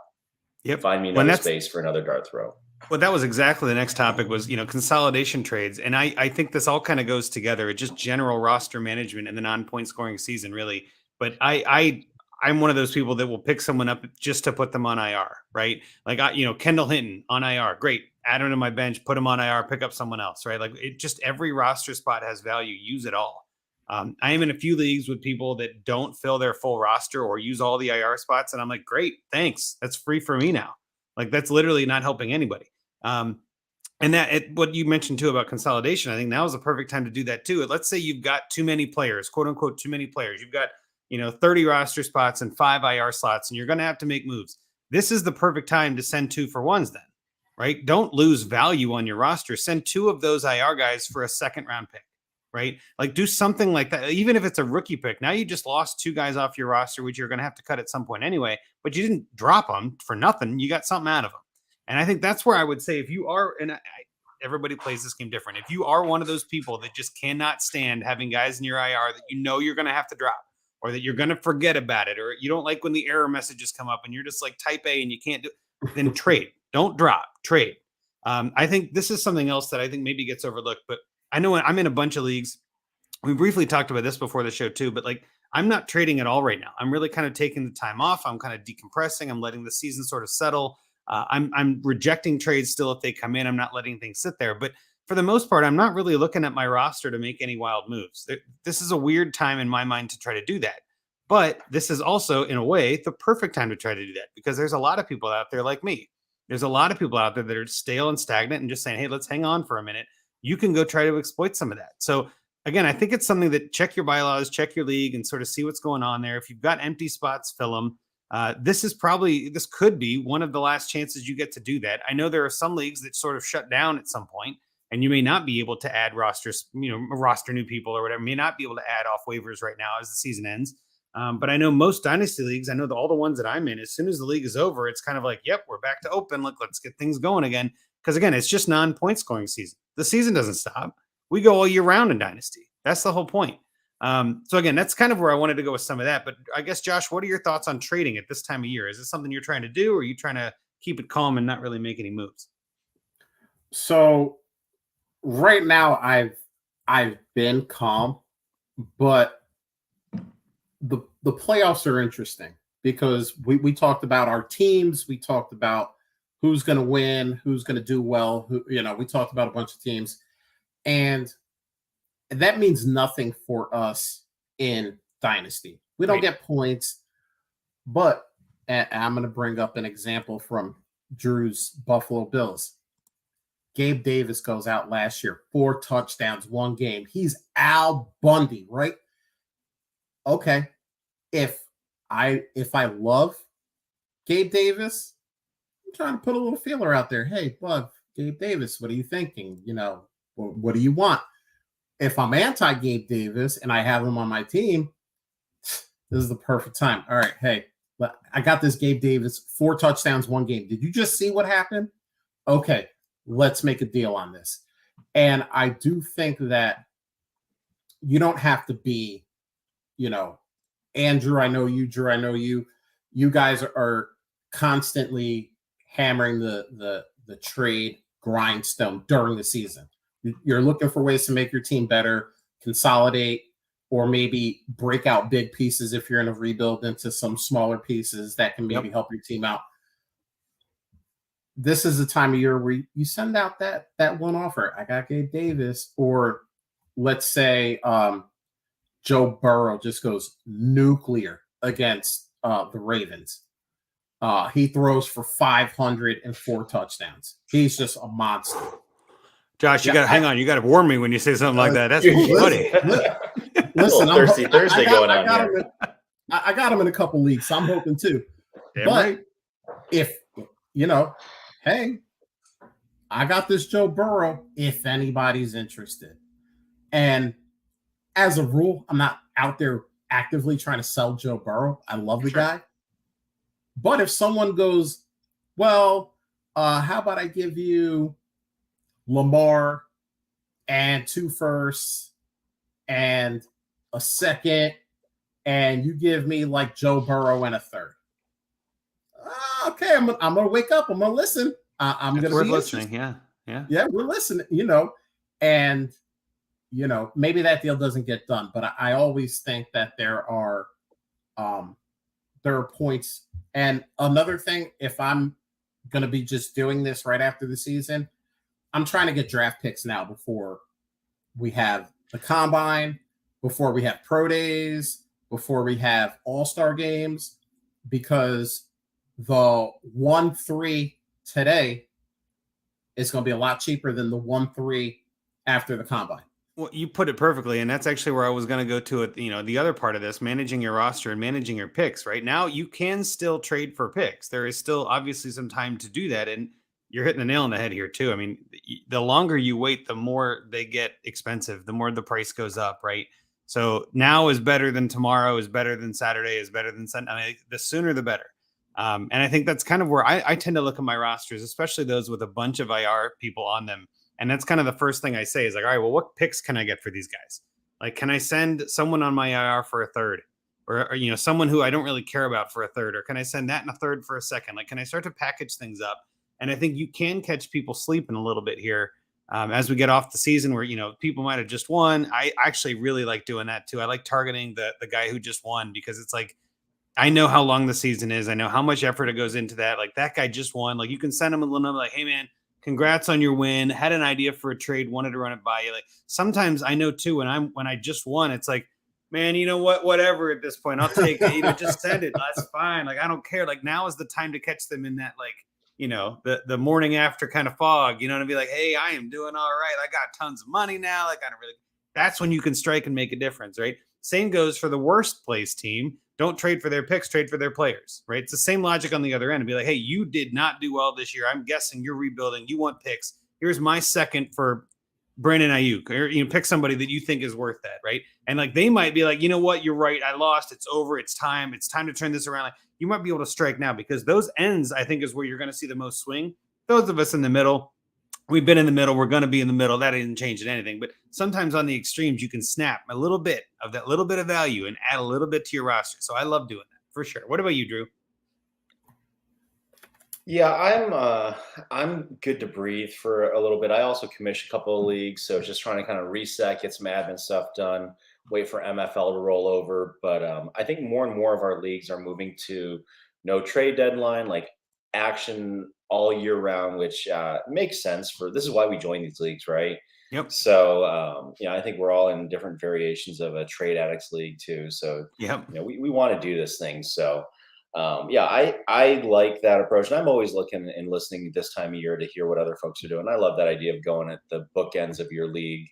[SPEAKER 1] Yep.
[SPEAKER 2] Find me another space for another dart throw.
[SPEAKER 1] Well, that was exactly the next topic was, consolidation trades. And I think this all kind of goes together. It's just general roster management in the non-point scoring season, really. But I'm one of those people that will pick someone up just to put them on IR, right? Like, Kendall Hinton on IR. Great. Add him to my bench, put him on IR, pick up someone else, right? Like every roster spot has value. Use it all. I am in a few leagues with people that don't fill their full roster or use all the IR spots. And I'm like, great, thanks. That's free for me now. Like that's literally not helping anybody. And what you mentioned too about consolidation, I think now is the perfect time to do that too. Let's say you've got too many players, quote unquote, too many players. You've got, 30 roster spots and 5 IR slots, and you're going to have to make moves. This is the perfect time to send 2-for-1s then, right? Don't lose value on your roster. Send 2 of those IR guys for a second round pick, right? Like do something like that. Even if it's a rookie pick, now you just lost 2 guys off your roster, which you're going to have to cut at some point anyway, but you didn't drop them for nothing. You got something out of them. And I think that's where I would say if you are, and everybody plays this game different. If you are one of those people that just cannot stand having guys in your IR that you're going to have to drop, or that you're going to forget about it, or you don't like when the error messages come up and you're just like type A and you can't do it, then trade. Don't drop, trade. I think this is something else that I think maybe gets overlooked, but I know I'm in a bunch of leagues. We briefly talked about this before the show too, but like I'm not trading at all right now. I'm really kind of taking the time off. I'm kind of decompressing. I'm letting the season sort of settle. I'm rejecting trades still if they come in. I'm not letting things sit there, but for the most part, I'm not really looking at my roster to make any wild moves. This is a weird time in my mind to try to do that. But this is also, in a way, the perfect time to try to do that because there's a lot of people out there like me. There's a lot of people out there that are stale and stagnant and just saying, hey, let's hang on for a minute. You can go try to exploit some of that. So again, I think it's something that check your bylaws, check your league, and sort of see what's going on there. If you've got empty spots, fill them. This could be one of the last chances you get to do that. I know there are some leagues that sort of shut down at some point, and you may not be able to add rosters, roster new people or whatever, may not be able to add off waivers right now as the season ends. But I know most dynasty leagues, I know all the ones that I'm in, as soon as the league is over, it's kind of like, yep, we're back to open. Let's get things going again. Because again, it's just non-point scoring season. The season doesn't stop. We go all year round in dynasty. That's the whole point. So again, that's kind of where I wanted to go with some of that. But I guess, Josh, what are your thoughts on trading at this time of year? Is this something you're trying to do, or are you trying to keep it calm and not really make any moves?
[SPEAKER 3] So right now I've been calm, but the playoffs are interesting because we talked about our teams, we talked about who's going to win, who's going to do well, we talked about a bunch of teams, and that means nothing for us in Dynasty. We don't get points, but I'm going to bring up an example from Drew's Buffalo Bills. Gabe Davis goes out last year, 4 touchdowns, 1 game. He's Al Bundy, right? Okay. If I love Gabe Davis, I'm trying to put a little feeler out there. Hey, bud, Gabe Davis, what are you thinking? What do you want? If I'm anti-Gabe Davis and I have him on my team, this is the perfect time. All right, hey, I got this Gabe Davis, 4 touchdowns, 1 game. Did you just see what happened? Okay, let's make a deal on this. And I do think that you don't have to be, Andrew, I know you, Drew, I know you. You guys are constantly hammering the trade grindstone during the season. You're looking for ways to make your team better, consolidate, or maybe break out big pieces if you're in a rebuild into some smaller pieces that can maybe help your team out. This is the time of year where you send out that one offer. I got Gabe Davis, or let's say Joe Burrow just goes nuclear against the Ravens. He throws for 504 touchdowns. He's just a monster.
[SPEAKER 1] Josh, you got to hang on. You got to warn me when you say something like that. That's funny.
[SPEAKER 3] Listen,
[SPEAKER 2] Thirsty Thursday going on here.
[SPEAKER 3] I got him in a couple leagues. So I'm hoping too.
[SPEAKER 1] Damn
[SPEAKER 3] but
[SPEAKER 1] right.
[SPEAKER 3] If hey, I got this Joe Burrow. If anybody's interested, and as a rule, I'm not out there actively trying to sell Joe Burrow. I love the guy. But if someone goes, well, how about I give you Lamar and 2 firsts and a second, and you give me like Joe Burrow and a 3rd. Okay, I'm gonna wake up. I'm gonna listen. I'm gonna be
[SPEAKER 1] listening. Yeah,
[SPEAKER 3] we're listening. And maybe that deal doesn't get done, but I always think that there are points. And another thing, if I'm gonna be just doing this right after the season, I'm trying to get draft picks now before we have the combine, before we have pro days, before we have all-star games, because the 1-3 today is going to be a lot cheaper than the 1-3 after the combine.
[SPEAKER 1] Well, you put it perfectly, and that's actually where I was going to go to it. The other part of this, managing your roster and managing your picks. Right now, you can still trade for picks. There is still obviously some time to do that, and you're hitting the nail on the head here too. I mean, the longer you wait, the more they get expensive, the more the price goes up, right? So now is better than tomorrow, is better than Saturday, is better than Sunday. I mean, the sooner the better. And I think that's kind of where I tend to look at my rosters, especially those with a bunch of IR people on them. And that's kind of the first thing I say is like, all right, well, what picks can I get for these guys? Like, can I send someone on my IR for a 3rd? Or someone who I don't really care about for a 3rd? Or can I send that in a 3rd for a 2nd? Like, can I start to package things up? And I think you can catch people sleeping a little bit here as we get off the season where, people might have just won. I actually really like doing that too. I like targeting the guy who just won because it's like, I know how long the season is. I know how much effort it goes into that. Like, that guy just won. Like, you can send him a little note like, hey man, congrats on your win. Had an idea for a trade, wanted to run it by you. Like, sometimes I know too, when I just won, it's like, man, you know what, whatever at this point, I'll take it. Just send it. That's fine. Like, I don't care. Like, now is the time to catch them in that, like, the morning after kind of fog, and be like, hey, I am doing all right. I got tons of money now. Like, that's when you can strike and make a difference, right? Same goes for the worst place team. Don't trade for their picks, trade for their players, right? It's the same logic on the other end. And be like, hey, you did not do well this year. I'm guessing you're rebuilding. You want picks. Here's my second for Brandon Ayuk, or pick somebody that you think is worth that, right? And like they might be like, you know what, you're right. I lost. It's over. It's time to turn this around. Like, you might be able to strike now because those ends, I think, is where you're going to see the most swing. Those of us in the middle, we've been in the middle. We're going to be in the middle. That isn't changing anything. But sometimes on the extremes, you can snap a little bit of that little bit of value and add a little bit to your roster. So I love doing that for sure. What about you, Drew?
[SPEAKER 2] Yeah, I'm good to breathe for a little bit. I also commission a couple of leagues, so just trying to kind of reset, get some admin stuff done, wait for MFL to roll over. But I think more and more of our leagues are moving to no trade deadline, like action all year round, which makes sense for this is why we join these leagues, right?
[SPEAKER 1] Yep.
[SPEAKER 2] So I think we're all in different variations of a trade addicts league too. So we want to do this thing. So I like that approach, and I'm always looking and listening this time of year to hear what other folks are doing. I love that idea of going at the bookends of your league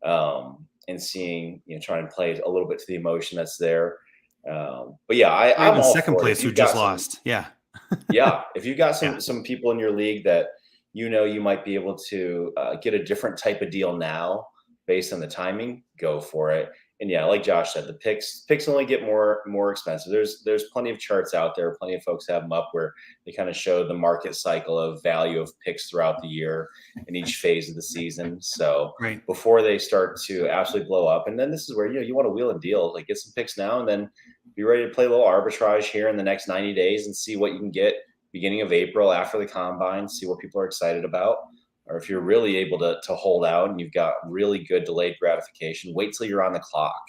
[SPEAKER 2] and seeing, trying to play a little bit to the emotion that's there. But yeah, I'm all
[SPEAKER 1] second place who just lost. Yeah.
[SPEAKER 2] Yeah. If you've got some people in your league that you might be able to get a different type of deal now based on the timing, go for it. And yeah, like Josh said, the picks only get more expensive. There's plenty of charts out there. Plenty of folks have them up where they kind of show the market cycle of value of picks throughout the year in each phase of the season. So before they start to absolutely blow up, and then this is where you want to wheel and deal, like get some picks now, and then be ready to play a little arbitrage here in the next 90 days and see what you can get beginning of April after the combine. See what people are excited about. Or if you're really able to hold out and you've got really good delayed gratification, wait till you're on the clock.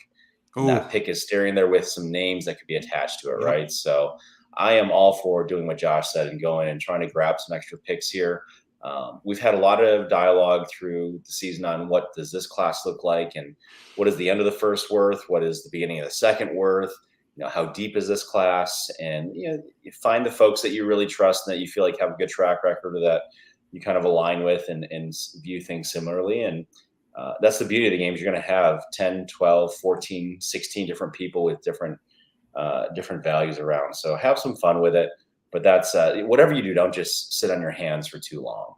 [SPEAKER 2] That pick is staring there with some names that could be attached to it, right? So I am all for doing what Josh said and going and trying to grab some extra picks here. We've had a lot of dialogue through the season on what does this class look like and what is the end of the first worth? What is the beginning of the second worth? How deep is this class? And, you find the folks that you really trust and that you feel like have a good track record or that you kind of align with and view things similarly. And that's the beauty of the game. You're going to have 10, 12, 14, 16 different people with different values around. So have some fun with it. But that's whatever you do, don't just sit on your hands for too long.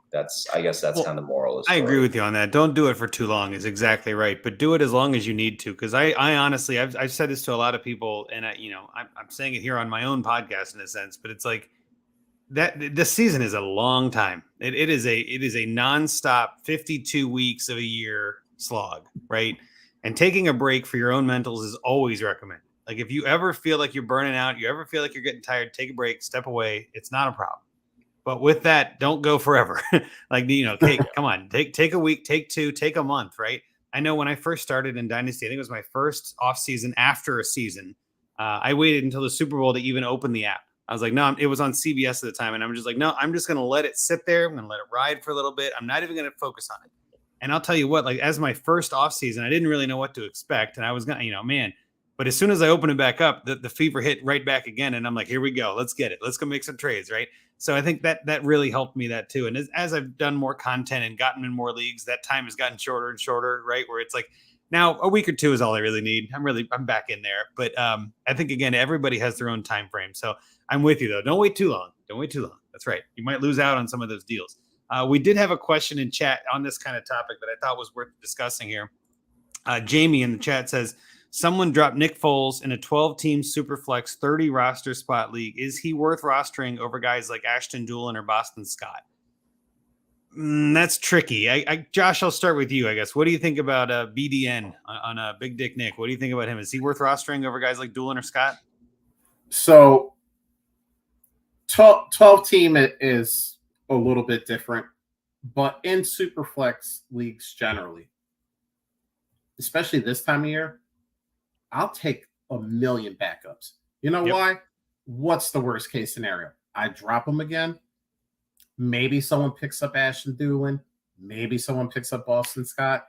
[SPEAKER 2] I guess that's kind of the moral of the story.
[SPEAKER 1] I agree with you on that. Don't do it for too long is exactly right. But do it as long as you need to. Because I honestly, I've said this to a lot of people, and I'm saying it here on my own podcast in a sense, but it's like, that this season is a long time. It is a nonstop 52 weeks of a year slog, right? And taking a break for your own mentals is always recommended. Like if you ever feel like you're burning out, you ever feel like you're getting tired, take a break, step away. It's not a problem. But with that, don't go forever. Come on, take a week, take two, take a month, right? I know when I first started in Dynasty, I think it was my first off season after a season. I waited until the Super Bowl to even open the app. I was like, no, it was on CBS at the time. And I'm just like, no, I'm just going to let it sit there. I'm going to let it ride for a little bit. I'm not even going to focus on it. And I'll tell you what, like as my first off season, I didn't really know what to expect. And I was going to, but as soon as I opened it back up, the fever hit right back again. And I'm like, here we go. Let's get it. Let's go make some trades. Right. So I think that really helped me that too. And as I've done more content and gotten in more leagues, that time has gotten shorter and shorter. Right. Where it's like, now a week or two is all I really need. I'm back in there. But I think, again, everybody has their own time frame. So I'm with you, though. Don't wait too long. That's right. You might lose out on some of those deals. We did have a question in chat on this kind of topic that I thought was worth discussing here. Jamie in the chat says, someone dropped Nick Foles in a 12-team Superflex 30 roster spot league. Is he worth rostering over guys like Ashton Doolin or Boston Scott? That's tricky. Josh, I'll start with you, I guess. What do you think about BDN on Big Dick Nick? What do you think about him? Is he worth rostering over guys like Doolin or Scott?
[SPEAKER 3] So 12 team is a little bit different, but in Superflex leagues generally, especially this time of year, I'll take a million backups. You know why? What's the worst case scenario? I drop them again. Maybe someone picks up Ashton Doolin. Maybe someone picks up Boston Scott.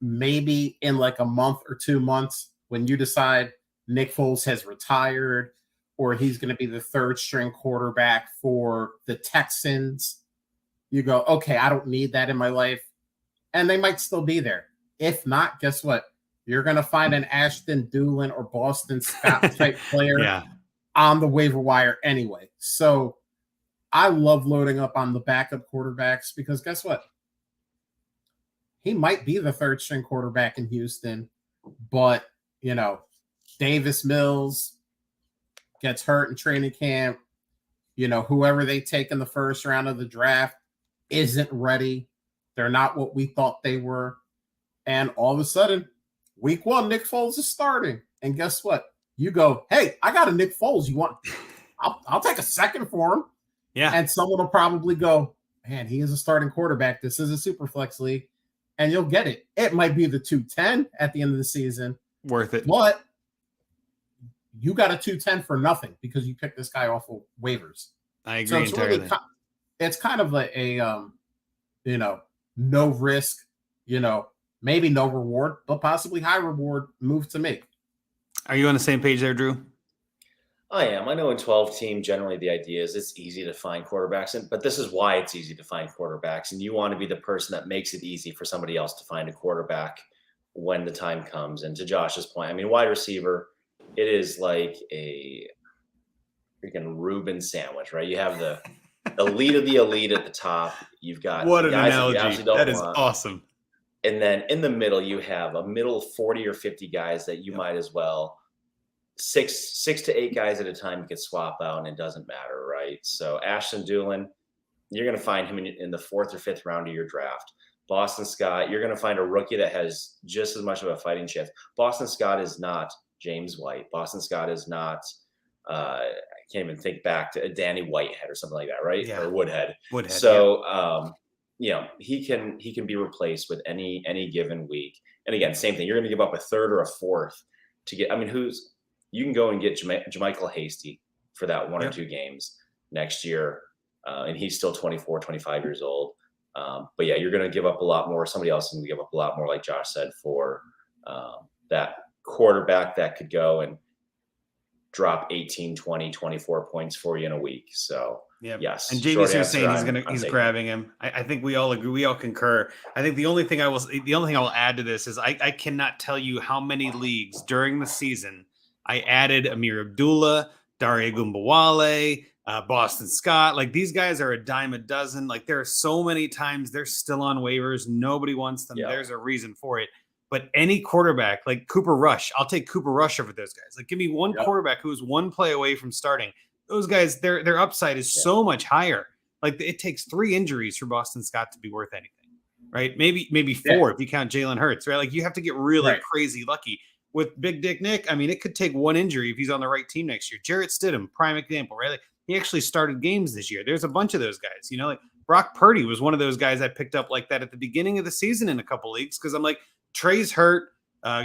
[SPEAKER 3] Maybe in like a month or 2 months, when you decide Nick Foles has retired or he's going to be the third string quarterback for the Texans, you go, okay, I don't need that in my life. And they might still be there. If not, guess what? You're going to find an Ashton Doolin or Boston Scott type player on the waiver wire anyway. So I love loading up on the backup quarterbacks because guess what? He might be the third string quarterback in Houston, but, Davis Mills gets hurt in training camp. Whoever they take in the first round of the draft isn't ready. They're not what we thought they were. And all of a sudden, week 1, Nick Foles is starting. And guess what? You go, hey, I got a Nick Foles. You want? I'll take a second for him.
[SPEAKER 1] Yeah.
[SPEAKER 3] And someone will probably go, man, he is a starting quarterback. This is a super flex league. And you'll get it. It might be the 210 at the end of the season.
[SPEAKER 1] Worth it.
[SPEAKER 3] But you got a 210 for nothing because you picked this guy off of waivers.
[SPEAKER 1] I agree
[SPEAKER 3] so it's
[SPEAKER 1] entirely.
[SPEAKER 3] Really, it's kind of a no risk, maybe no reward, but possibly high reward move to make.
[SPEAKER 1] Are you on the same page there, Drew?
[SPEAKER 2] I am. I know in 12 team, generally the idea is it's easy to find quarterbacks, but this is why it's easy to find quarterbacks. And you want to be the person that makes it easy for somebody else to find a quarterback when the time comes. And to Josh's point, I mean, wide receiver, it is like a freaking Reuben sandwich, right? You have the elite of the elite at the top. You've got
[SPEAKER 1] what an
[SPEAKER 2] guys
[SPEAKER 1] analogy. That is awesome.
[SPEAKER 2] And then in the middle, you have a middle 40 or 50 guys that you might as well six to eight guys at a time you could swap out, and it doesn't matter, right? So Ashton Doolin, you're going to find him in the 4th or 5th round of your draft. Boston Scott, you're going to find a rookie that has just as much of a fighting chance. Boston Scott is not James White. Boston Scott is not I can't even think back to Danny Whitehead or something like that, right?
[SPEAKER 1] Yeah.
[SPEAKER 2] Or Woodhead.
[SPEAKER 1] So
[SPEAKER 2] he can be replaced with any given week. And again, same thing. You're going to give up a 3rd or a 4th to get. I mean, you can go and get Jermichael Hasty for that 1 or 2 games next year, and he's still 24, 25 years old. But yeah, you're going to give up a lot more. Somebody else is going to give up a lot more, like Josh said, for that quarterback that could go and drop 18, 20, 24 points for you in a week. So yes.
[SPEAKER 1] And JV's here saying he's grabbing him. I think we all agree. We all concur. I think the only thing I will add to this is I cannot tell you how many leagues during the season I added Amir Abdullah, Dare Gumbawale, Boston Scott. Like, these guys are a dime a dozen. Like, there are so many times they're still on waivers. Nobody wants them. There's a reason for it. But any quarterback, like Cooper Rush, I'll take Cooper Rush over those guys. Like, give me one quarterback who is one play away from starting. Those guys, their upside is so much higher. Like, it takes 3 injuries for Boston Scott to be worth anything, right? Maybe 4 if you count Jalen Hurts, right? like, you have to get really crazy lucky. With Big Dick Nick, I mean, it could take 1 injury if he's on the right team next year. Jarrett Stidham, prime example, right? Like, he actually started games this year. There's a bunch of those guys, like Brock Purdy was one of those guys I picked up like that at the beginning of the season in a couple leagues because I'm like, Trey's hurt.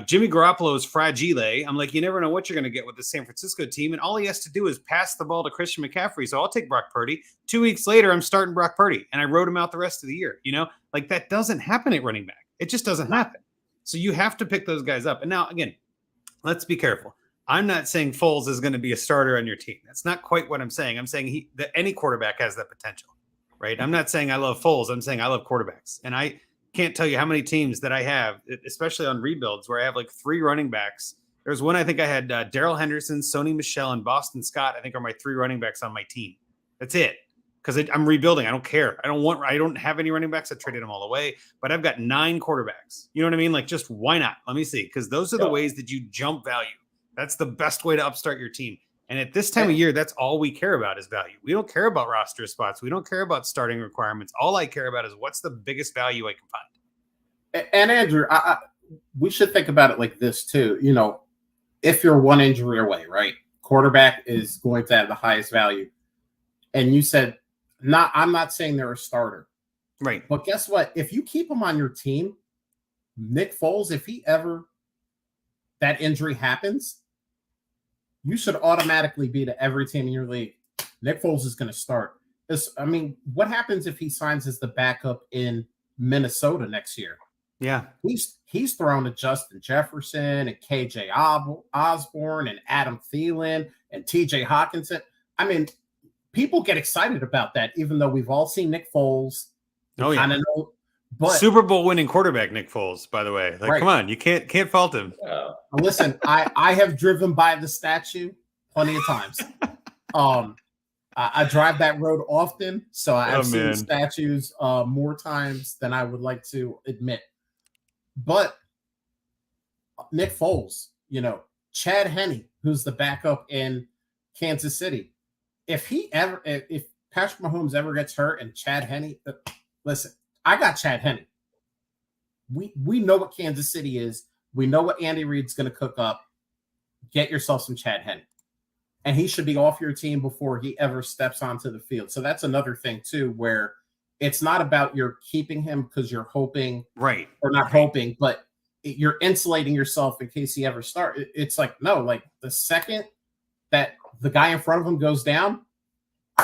[SPEAKER 1] Jimmy Garoppolo is fragile. I'm like, you never know what you're going to get with the San Francisco team. And all he has to do is pass the ball to Christian McCaffrey. So I'll take Brock Purdy. 2 weeks later, I'm starting Brock Purdy. And I wrote him out the rest of the year. Like, that doesn't happen at running back. It just doesn't happen. So you have to pick those guys up. And now, again, let's be careful. I'm not saying Foles is going to be a starter on your team. That's not quite what I'm saying. I'm saying that any quarterback has that potential, right? I'm not saying I love Foles. I'm saying I love quarterbacks. And I can't tell you how many teams that I have, especially on rebuilds, where I have like 3 running backs. There's one I think I had Darrell Henderson, Sony Michel, and Boston Scott, I think, are my 3 running backs on my team. That's it. Because I'm rebuilding. I don't care. I don't have any running backs. I traded them all away. But I've got 9 quarterbacks. You know what I mean? Like, just why not? Let me see. Because those are the ways that you jump value. That's the best way to upstart your team. And at this time of year, that's all we care about is value. We don't care about roster spots. We don't care about starting requirements. All I care about is what's the biggest value I can find.
[SPEAKER 3] And Andrew, we should think about it like this too. If you're 1 injury away, right? Quarterback is going to have the highest value. And you said, I'm not saying they're a starter.
[SPEAKER 1] Right.
[SPEAKER 3] But guess what? If you keep him on your team, Nick Foles, if that injury happens, you should automatically be to every team in your league. Nick Foles is going to start. What happens if he signs as the backup in Minnesota next year?
[SPEAKER 1] Yeah.
[SPEAKER 3] He's thrown to Justin Jefferson and KJ Osborne and Adam Thielen and TJ Hawkinson. People get excited about that, even though we've all seen Nick Foles. But
[SPEAKER 1] Super Bowl winning quarterback Nick Foles, by the way. Like,
[SPEAKER 3] right.
[SPEAKER 1] come on, you can't fault him.
[SPEAKER 3] Listen, I have driven by the statue plenty of times. I drive that road often, so I've seen statues more times than I would like to admit. But Nick Foles, Chad Henne, who's the backup in Kansas City, if Patrick Mahomes ever gets hurt and Chad Henne, listen, I got Chad Henne. We know what Kansas City is. We know what Andy Reid's going to cook up. Get yourself some Chad Henne. And he should be off your team before he ever steps onto the field. So that's another thing, too, where it's not about you're keeping him because you're hoping,
[SPEAKER 1] right,
[SPEAKER 3] or not hoping, but you're insulating yourself in case he ever starts. It's like, no, like the second that the guy in front of him goes down,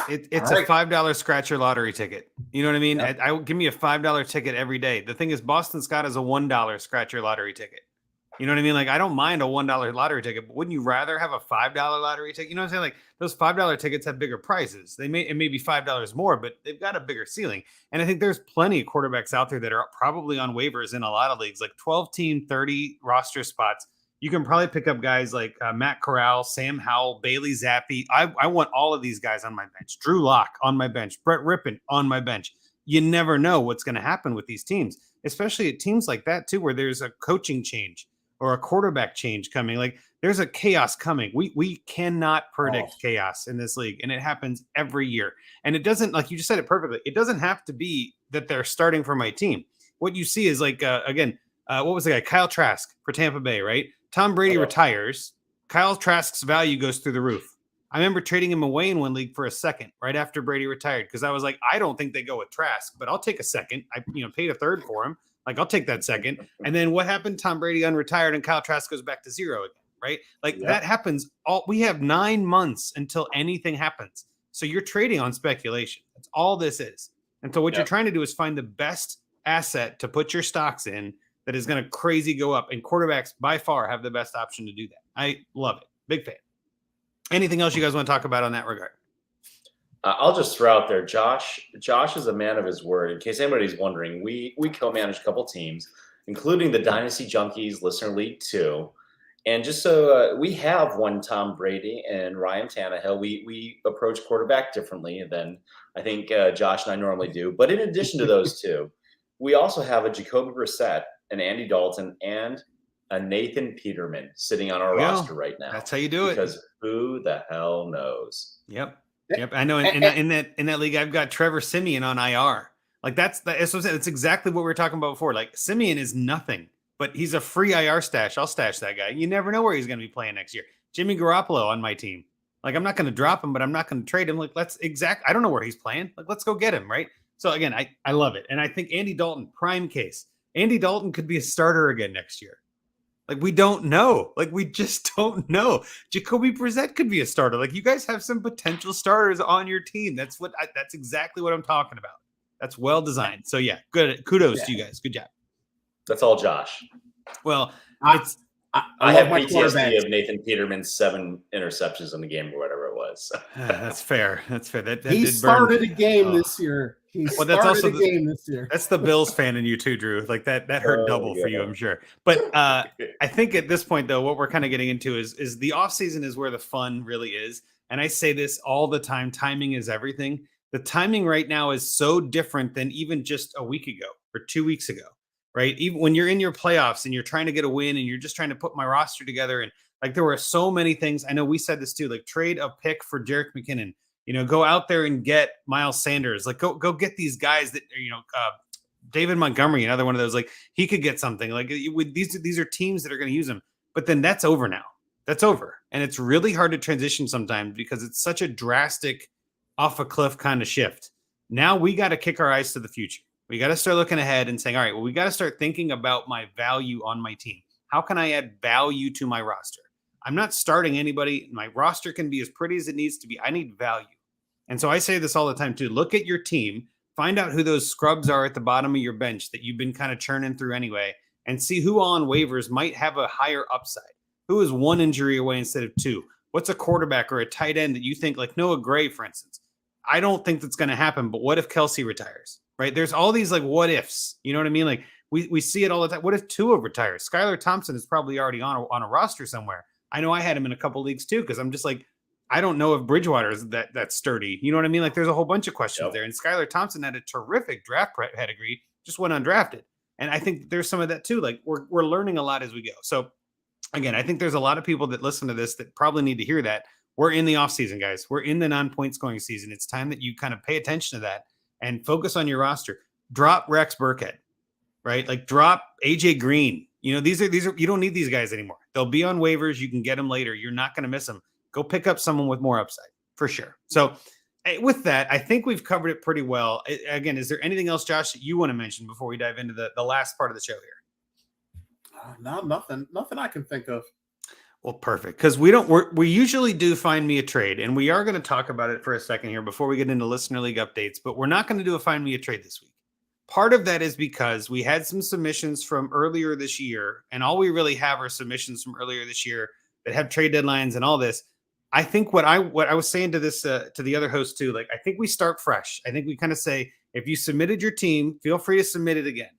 [SPEAKER 1] it's a $5 scratcher lottery ticket. You know what I mean? Yep. I give me a $5 ticket every day. The thing is, Boston Scott is a $1 scratcher lottery ticket. You know what I mean? Like, I don't mind a $1 lottery ticket, but wouldn't you rather have a $5 lottery ticket? You know what I'm saying? Like, those $5 tickets have bigger prizes. It may be $5 more, but they've got a bigger ceiling. And I think there's plenty of quarterbacks out there that are probably on waivers in a lot of leagues, like 12-team, 30 roster spots. You can probably pick up guys like Matt Corral, Sam Howell, Bailey Zappi. I want all of these guys on my bench. Drew Lock on my bench. Brett Rippon on my bench. You never know what's going to happen with these teams, especially at teams like that, too, where there's a coaching change or a quarterback change coming. Like, there's a chaos coming. We cannot predict chaos in this league, and it happens every year. And it doesn't, like you just said it perfectly, it doesn't have to be that they're starting for my team. What you see is like, what was the guy? Kyle Trask for Tampa Bay, right? Tom Brady retires. Kyle Trask's value goes through the roof. I remember trading him away in one league for a second right after Brady retired because I was like, I don't think they go with Trask, but I'll take a second. I paid a third for him. Like, I'll take that second. And then what happened? Tom Brady unretired and Kyle Trask goes back to zero again, right? Like, that happens. We have 9 months until anything happens. So you're trading on speculation. That's all this is. And so what you're trying to do is find the best asset to put your stocks in that is going to crazy go up. And quarterbacks by far have the best option to do that. I love it. Big fan. Anything else you guys want to talk about on that regard?
[SPEAKER 2] I'll just throw out there, Josh is a man of his word. In case anybody's wondering, we co-manage a couple teams, including the Dynasty Junkies Listener League 2. And just so we have one Tom Brady and Ryan Tannehill, we approach quarterback differently than I think Josh and I normally do. But in addition to those two, we also have a Jacoby Brissett, an Andy Dalton, and a Nathan Peterman sitting on our roster right now.
[SPEAKER 1] That's how you do it.
[SPEAKER 2] Because who the hell knows?
[SPEAKER 1] Yep. I know. In that league, I've got Trevor Siemian on IR. Like, that's exactly what we were talking about before. Like, Siemian is nothing, but he's a free IR stash. I'll stash that guy. You never know where he's going to be playing next year. Jimmy Garoppolo on my team. Like, I'm not going to drop him, but I'm not going to trade him. Like, I don't know where he's playing. Like, let's go get him, right? So again, I love it. And I think Andy Dalton, prime case. Andy Dalton could be a starter again next year. Like, we don't know. Like, we just don't know. Jacoby Brissett could be a starter. Like, you guys have some potential starters on your team. That's exactly what I'm talking about. That's well designed. So yeah, good. Kudos to you guys. Good job.
[SPEAKER 2] That's all Josh.
[SPEAKER 1] Well,
[SPEAKER 2] I have PTSD of Nathan Peterman's 7 interceptions in the game or whatever it was.
[SPEAKER 1] That's fair. That
[SPEAKER 3] he started a game this year.
[SPEAKER 1] That's also the game this year. That's the Bills fan in you too, Drew. Like, that hurt double for you, I'm sure. But I think at this point, though, what we're kind of getting into is the offseason is where the fun really is. And I say this all the time: timing is everything. The timing right now is so different than even just a week ago or 2 weeks ago, right? Even when you're in your playoffs and you're trying to get a win and you're just trying to put my roster together, and like, there were so many things. I know we said this too, like, trade a pick for Jerick McKinnon. Go out there and get Miles Sanders. Like, go get these guys that, David Montgomery, another one of those. Like, he could get something. Like, these are teams that are going to use him. But then that's over now. That's over. And it's really hard to transition sometimes because it's such a drastic off a cliff kind of shift. Now we got to kick our eyes to the future. We got to start looking ahead and saying, all right, well, we got to start thinking about my value on my team. How can I add value to my roster? I'm not starting anybody. My roster can be as pretty as it needs to be. I need value. And so I say this all the time too. Look at your team, find out who those scrubs are at the bottom of your bench that you've been kind of churning through anyway, and see who on waivers might have a higher upside. Who is 1 injury away instead of 2? What's a quarterback or a tight end that you think, like Noah Gray, for instance? I don't think that's going to happen, but what if Kelsey retires? right? There's all these like what ifs, you know what I mean? Like we see it all the time. What if Tua retires? Skylar Thompson is probably already on a roster somewhere. I know I had him in a couple leagues too, because I'm just like, I don't know if Bridgewater is that sturdy. You know what I mean? Like there's a whole bunch of questions there. And Skylar Thompson had a terrific draft pedigree, just went undrafted. And I think there's some of that too. Like we're learning a lot as we go. So again, I think there's a lot of people that listen to this that probably need to hear that. We're in the off season, guys. We're in the non-point scoring season. It's time that you kind of pay attention to that and focus on your roster. Drop Rex Burkhead, right? Like drop AJ Green. You know, these are you don't need these guys anymore. They'll be on waivers. You can get them later. You're not going to miss them. Go pick up someone with more upside for sure. So with that, I think we've covered it pretty well. Again, is there anything else, Josh, that you want to mention before we dive into the last part of the show here?
[SPEAKER 3] No, nothing I can think of.
[SPEAKER 1] Well, perfect. Because we usually do find me a trade, and we are going to talk about it for a second here before we get into listener league updates, but we're not going to do a find me a trade this week. Part of that is because we had some submissions from earlier this year, and all we really have are submissions from earlier this year that have trade deadlines and all this. I think what I was saying to this to the other host too, like I think we start fresh. I think we kind of say, if you submitted your team, feel free to submit it again.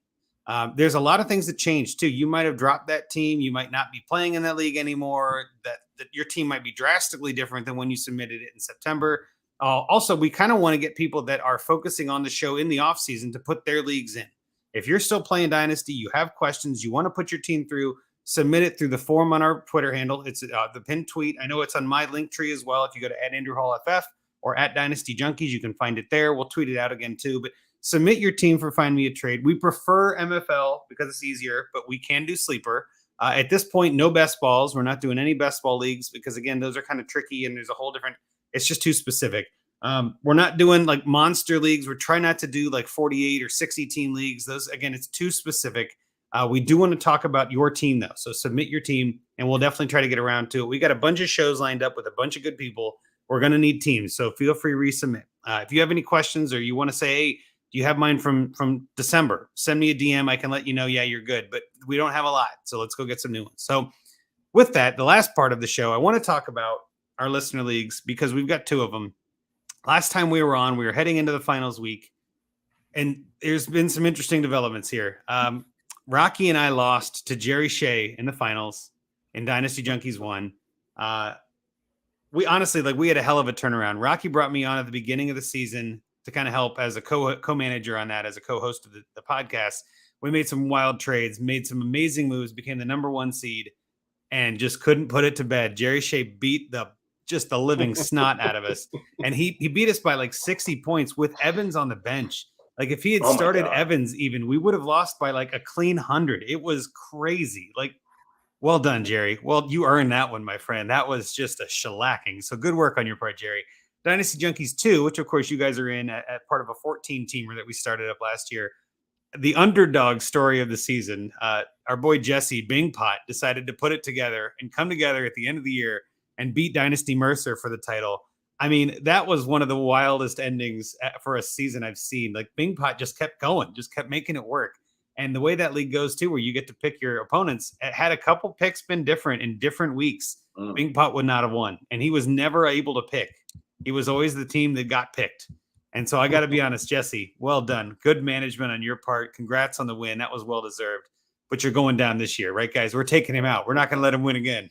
[SPEAKER 1] There's a lot of things that change too. You might have dropped that team. You might not be playing in that league anymore. That your team might be drastically different than when you submitted it in September. Also, we kind of want to get people that are focusing on the show in the off season to put their leagues in. If you're still playing Dynasty, you have questions, you want to put your team through, submit it through the form on our Twitter handle. It's the pinned tweet. I know it's on my link tree as well. If you go to @AndrewHallFF or @Dynasty Junkies, you can find it there. We'll tweet it out again too. But submit your team for Find Me a Trade. We prefer MFL because it's easier, but we can do Sleeper. At this point, no best balls. We're not doing any best ball leagues because, again, those are kind of tricky and there's a whole different – it's just too specific. We're not doing like monster leagues. We're trying not to do like 48 or 60 team leagues. Those, again, it's too specific. We do want to talk about your team, though. So submit your team, and we'll definitely try to get around to it. We got a bunch of shows lined up with a bunch of good people. We're going to need teams, so feel free to resubmit. If you have any questions or you want to say, hey, do you have mine from December? Send me a DM. I can let you know, yeah, you're good. But we don't have a lot, so let's go get some new ones. So with that, the last part of the show, I want to talk about our listener leagues because we've got two of them. Last time we were on, we were heading into the finals week, and there's been some interesting developments here. Rocky and I lost to Jerry Shea in the finals, and Dynasty Junkies won. We honestly, we had a hell of a turnaround. Rocky brought me on at the beginning of the season to kind of help as a co-manager on that, as a co-host of the podcast. We made some wild trades, made some amazing moves, became the number 1 seed, and just couldn't put it to bed. Jerry Shea beat the living snot out of us. And he beat us by like 60 points with Evans on the bench. Like if he had started Evans even, we would have lost by like a clean 100. It was crazy. Like, well done, Jerry. Well, you earned that one, my friend. That was just a shellacking. So good work on your part, Jerry. Dynasty Junkies 2, which of course you guys are in at part of a 14-teamer that we started up last year. The underdog story of the season. Our boy Jesse Bingpot decided to put it together and come together at the end of the year and beat Dynasty Mercer for the title. I mean, that was one of the wildest endings for a season I've seen. Like Bingpot just kept going, just kept making it work. And the way that league goes too, where you get to pick your opponents, it had a couple picks been different in different weeks. Bingpot would not have won. And he was never able to pick. He was always the team that got picked. And so I got to be honest, Jesse, well done. Good management on your part. Congrats on the win. That was well-deserved. But you're going down this year, right, guys? We're taking him out. We're not going to let him win again.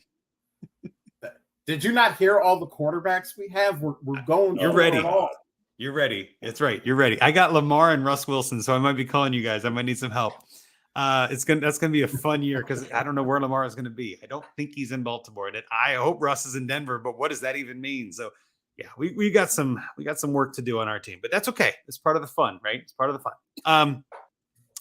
[SPEAKER 3] Did you not hear all the quarterbacks we have? We're going.
[SPEAKER 1] You're ready. You're ready. That's right. You're ready. I got Lamar and Russ Wilson, so I might be calling you guys. I might need some help. That's gonna be a fun year because I don't know where Lamar is going to be. I don't think he's in Baltimore. And I hope Russ is in Denver, but what does that even mean? So yeah, we got some work to do on our team, but that's okay. It's part of the fun, right? It's part of the fun.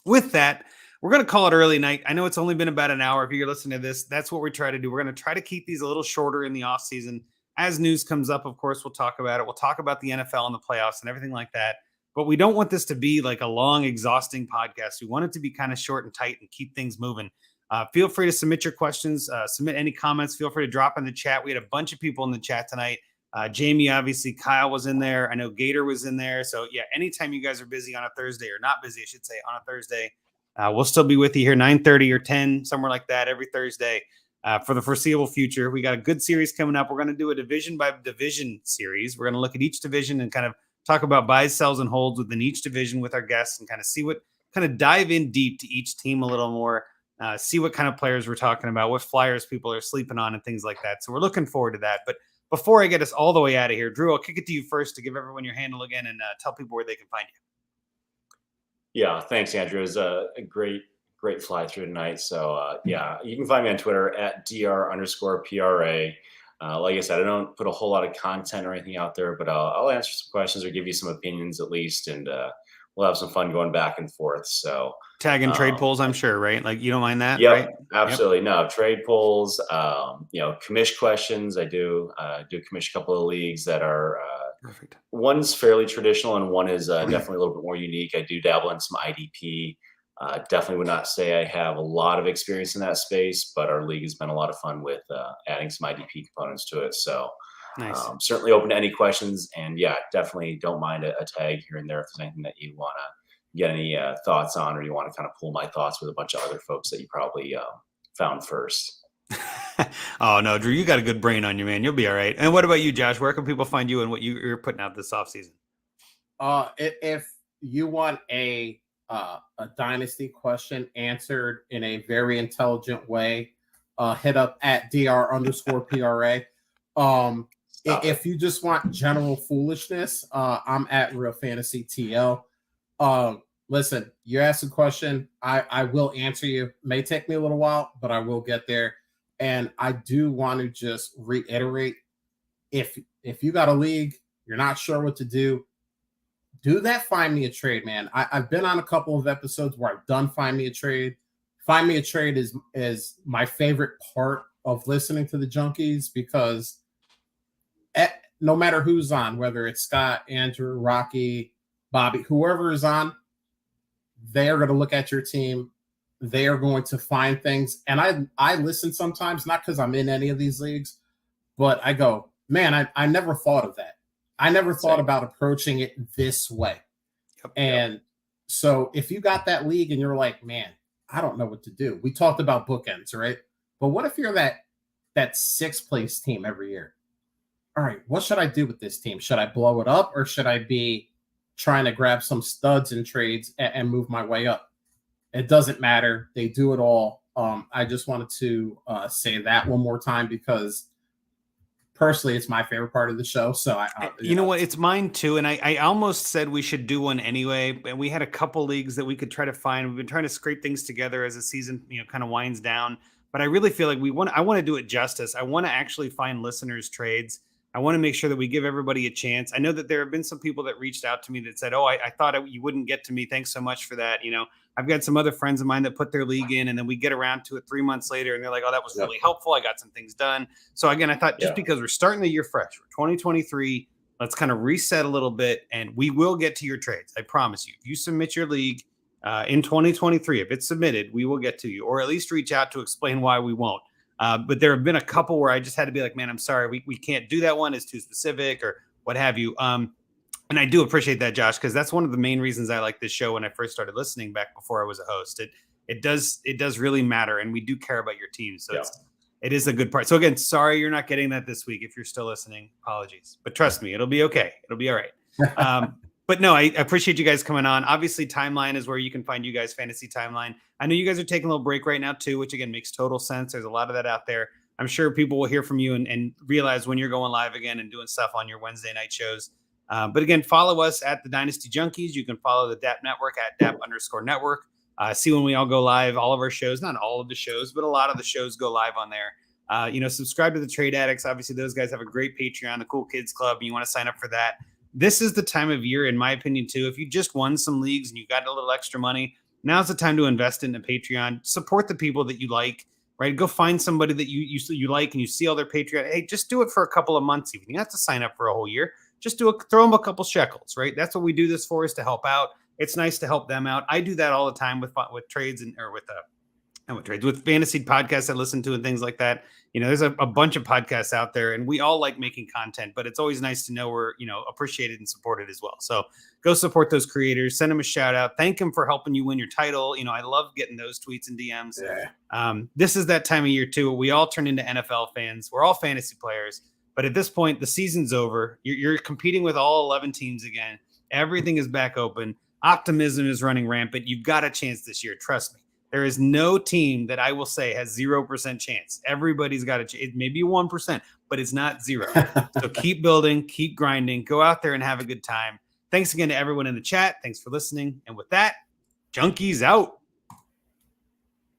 [SPEAKER 1] With that, we're going to call it early night. I know it's only been about an hour. If you're listening to this, that's what we try to do. We're going to try to keep these a little shorter in the off season. As news comes up, of course, we'll talk about it. We'll talk about the NFL and the playoffs and everything like that. But we don't want this to be like a long, exhausting podcast. We want it to be kind of short and tight and keep things moving. Feel free to submit your questions, submit any comments. Feel free to drop in the chat. We had a bunch of people in the chat tonight. Jamie, obviously, Kyle was in there. I know Gator was in there. So yeah, anytime you guys are busy on a Thursday, or not busy, I should say, on a Thursday, we'll still be with you here 9:30 or 10, somewhere like that, every Thursday for the foreseeable future. We got a good series coming up. We're going to do a division by division series. We're going to look at each division and kind of talk about buys, sells, and holds within each division with our guests and kind of dive in deep to each team a little more, see what kind of players we're talking about, what flyers people are sleeping on and things like that. So we're looking forward to that. But before I get us all the way out of here, Drew, I'll kick it to you first to give everyone your handle again and tell people where they can find you.
[SPEAKER 2] Yeah, thanks, Andrew. It was a great fly through tonight. So yeah, you can find me on Twitter at dr_pra. Like I said, I don't put a whole lot of content or anything out there, but I'll answer some questions or give you some opinions at least, and we'll have some fun going back and forth. So
[SPEAKER 1] tagging trade polls, I'm sure, right? Like you don't mind that,
[SPEAKER 2] yep,
[SPEAKER 1] right?
[SPEAKER 2] Absolutely. Yep. No trade polls, commish questions. I do commish a couple of leagues that are
[SPEAKER 1] perfect.
[SPEAKER 2] One's fairly traditional and one is definitely a little bit more unique. I do dabble in some IDP. Definitely would not say I have a lot of experience in that space, but our league has been a lot of fun with adding some IDP components to it. So
[SPEAKER 1] nice.
[SPEAKER 2] Certainly open to any questions, and yeah, definitely don't mind a tag here and there if there's anything that you want to get any thoughts on, or you want to kind of pull my thoughts with a bunch of other folks that you probably found first.
[SPEAKER 1] Oh no, Drew, you got a good brain on you, man. You'll be all right. And what about you, Josh? Where can people find you and what you're putting out this offseason?
[SPEAKER 3] If you want a Dynasty question answered in a very intelligent way, hit up at dr_pra. If you just want general foolishness, I'm at Real Fantasy TL. Listen, you asked a question, I will answer you. May take me a little while, but I will get there. And I do want to just reiterate, if you got a league, you're not sure what to do that Find Me a Trade, man. I've been on a couple of episodes where I've done Find Me a Trade. Find Me a Trade is my favorite part of listening to the Junkies, because no matter who's on, whether it's Scott, Andrew, Rocky, Bobby, whoever is on, they are going to look at your team. They are going to find things. And I listen sometimes, not because I'm in any of these leagues, but I go, man, I never thought of that. I never thought about approaching it this way. And so if you got that league and you're like, man, I don't know what to do. We talked about bookends, right? But what if you're that sixth place team every year? All right, what should I do with this team? Should I blow it up, or should I be trying to grab some studs in trades and move my way up? It doesn't matter. They do it all. I just wanted to say that one more time, because personally, it's my favorite part of the show. So
[SPEAKER 1] you know what? It's mine too. And I almost said we should do one anyway. And we had a couple leagues that we could try to find. We've been trying to scrape things together as the season, kind of winds down. But I really feel like I want to do it justice. I want to actually find listeners' trades. I want to make sure that we give everybody a chance. I know that there have been some people that reached out to me that said, oh, I thought you wouldn't get to me. Thanks so much for that. I've got some other friends of mine that put their league in, and then we get around to it 3 months later and they're like, oh, that was really helpful. I got some things done. So again, I thought just because we're starting the year fresh, we're 2023, let's kind of reset a little bit, and we will get to your trades. I promise you. If you submit your league in 2023, if it's submitted, we will get to you, or at least reach out to explain why we won't. But there have been a couple where I just had to be like, man, I'm sorry, we can't do that one. It's too specific or what have you. And I do appreciate that, Josh, because that's one of the main reasons I like this show when I first started listening back before I was a host. It does really matter, and we do care about your team. So it is a good part. So again, sorry you're not getting that this week. If you're still listening, apologies. But trust me, it'll be okay. It'll be all right. But no, I appreciate you guys coming on. Obviously, Timeline is where you can find you guys, Fantasy Timeline. I know you guys are taking a little break right now too, which again makes total sense. There's a lot of that out there. I'm sure people will hear from you and realize when you're going live again and doing stuff on your Wednesday night shows. But again, follow us at the Dynasty Junkies. You can follow the DAP Network at DAP_network. See when we all go live, all of our shows, not all of the shows, but a lot of the shows go live on there. Subscribe to the Trade Addicts. Obviously, those guys have a great Patreon, the Cool Kids Club, and you want to sign up for that. This is the time of year, in my opinion, too. If you just won some leagues and you got a little extra money, now's the time to invest in a Patreon. Support the people that you like, right? Go find somebody that you like and you see all their Patreon. Hey, just do it for a couple of months even. You don't have to sign up for a whole year. Just throw them a couple shekels, right? That's what we do this for, is to help out. It's nice to help them out. I do that all the time with trades with fantasy podcasts I listen to and things like that. There's a bunch of podcasts out there, and we all like making content, but it's always nice to know we're, appreciated and supported as well. So go support those creators, send them a shout out. Thank them for helping you win your title. I love getting those tweets and DMs. Yeah. This is that time of year too. We all turn into NFL fans. We're all fantasy players, But at this point, the season's over. You're competing with all 11 teams again. Everything is back open. Optimism is running rampant. You've got a chance this year. Trust me. There is no team that I will say has 0% chance. Everybody's got a chance. It may be 1%, but it's not 0. So keep building, keep grinding, go out there and have a good time. Thanks again to everyone in the chat. Thanks for listening. And with that, Junkies out.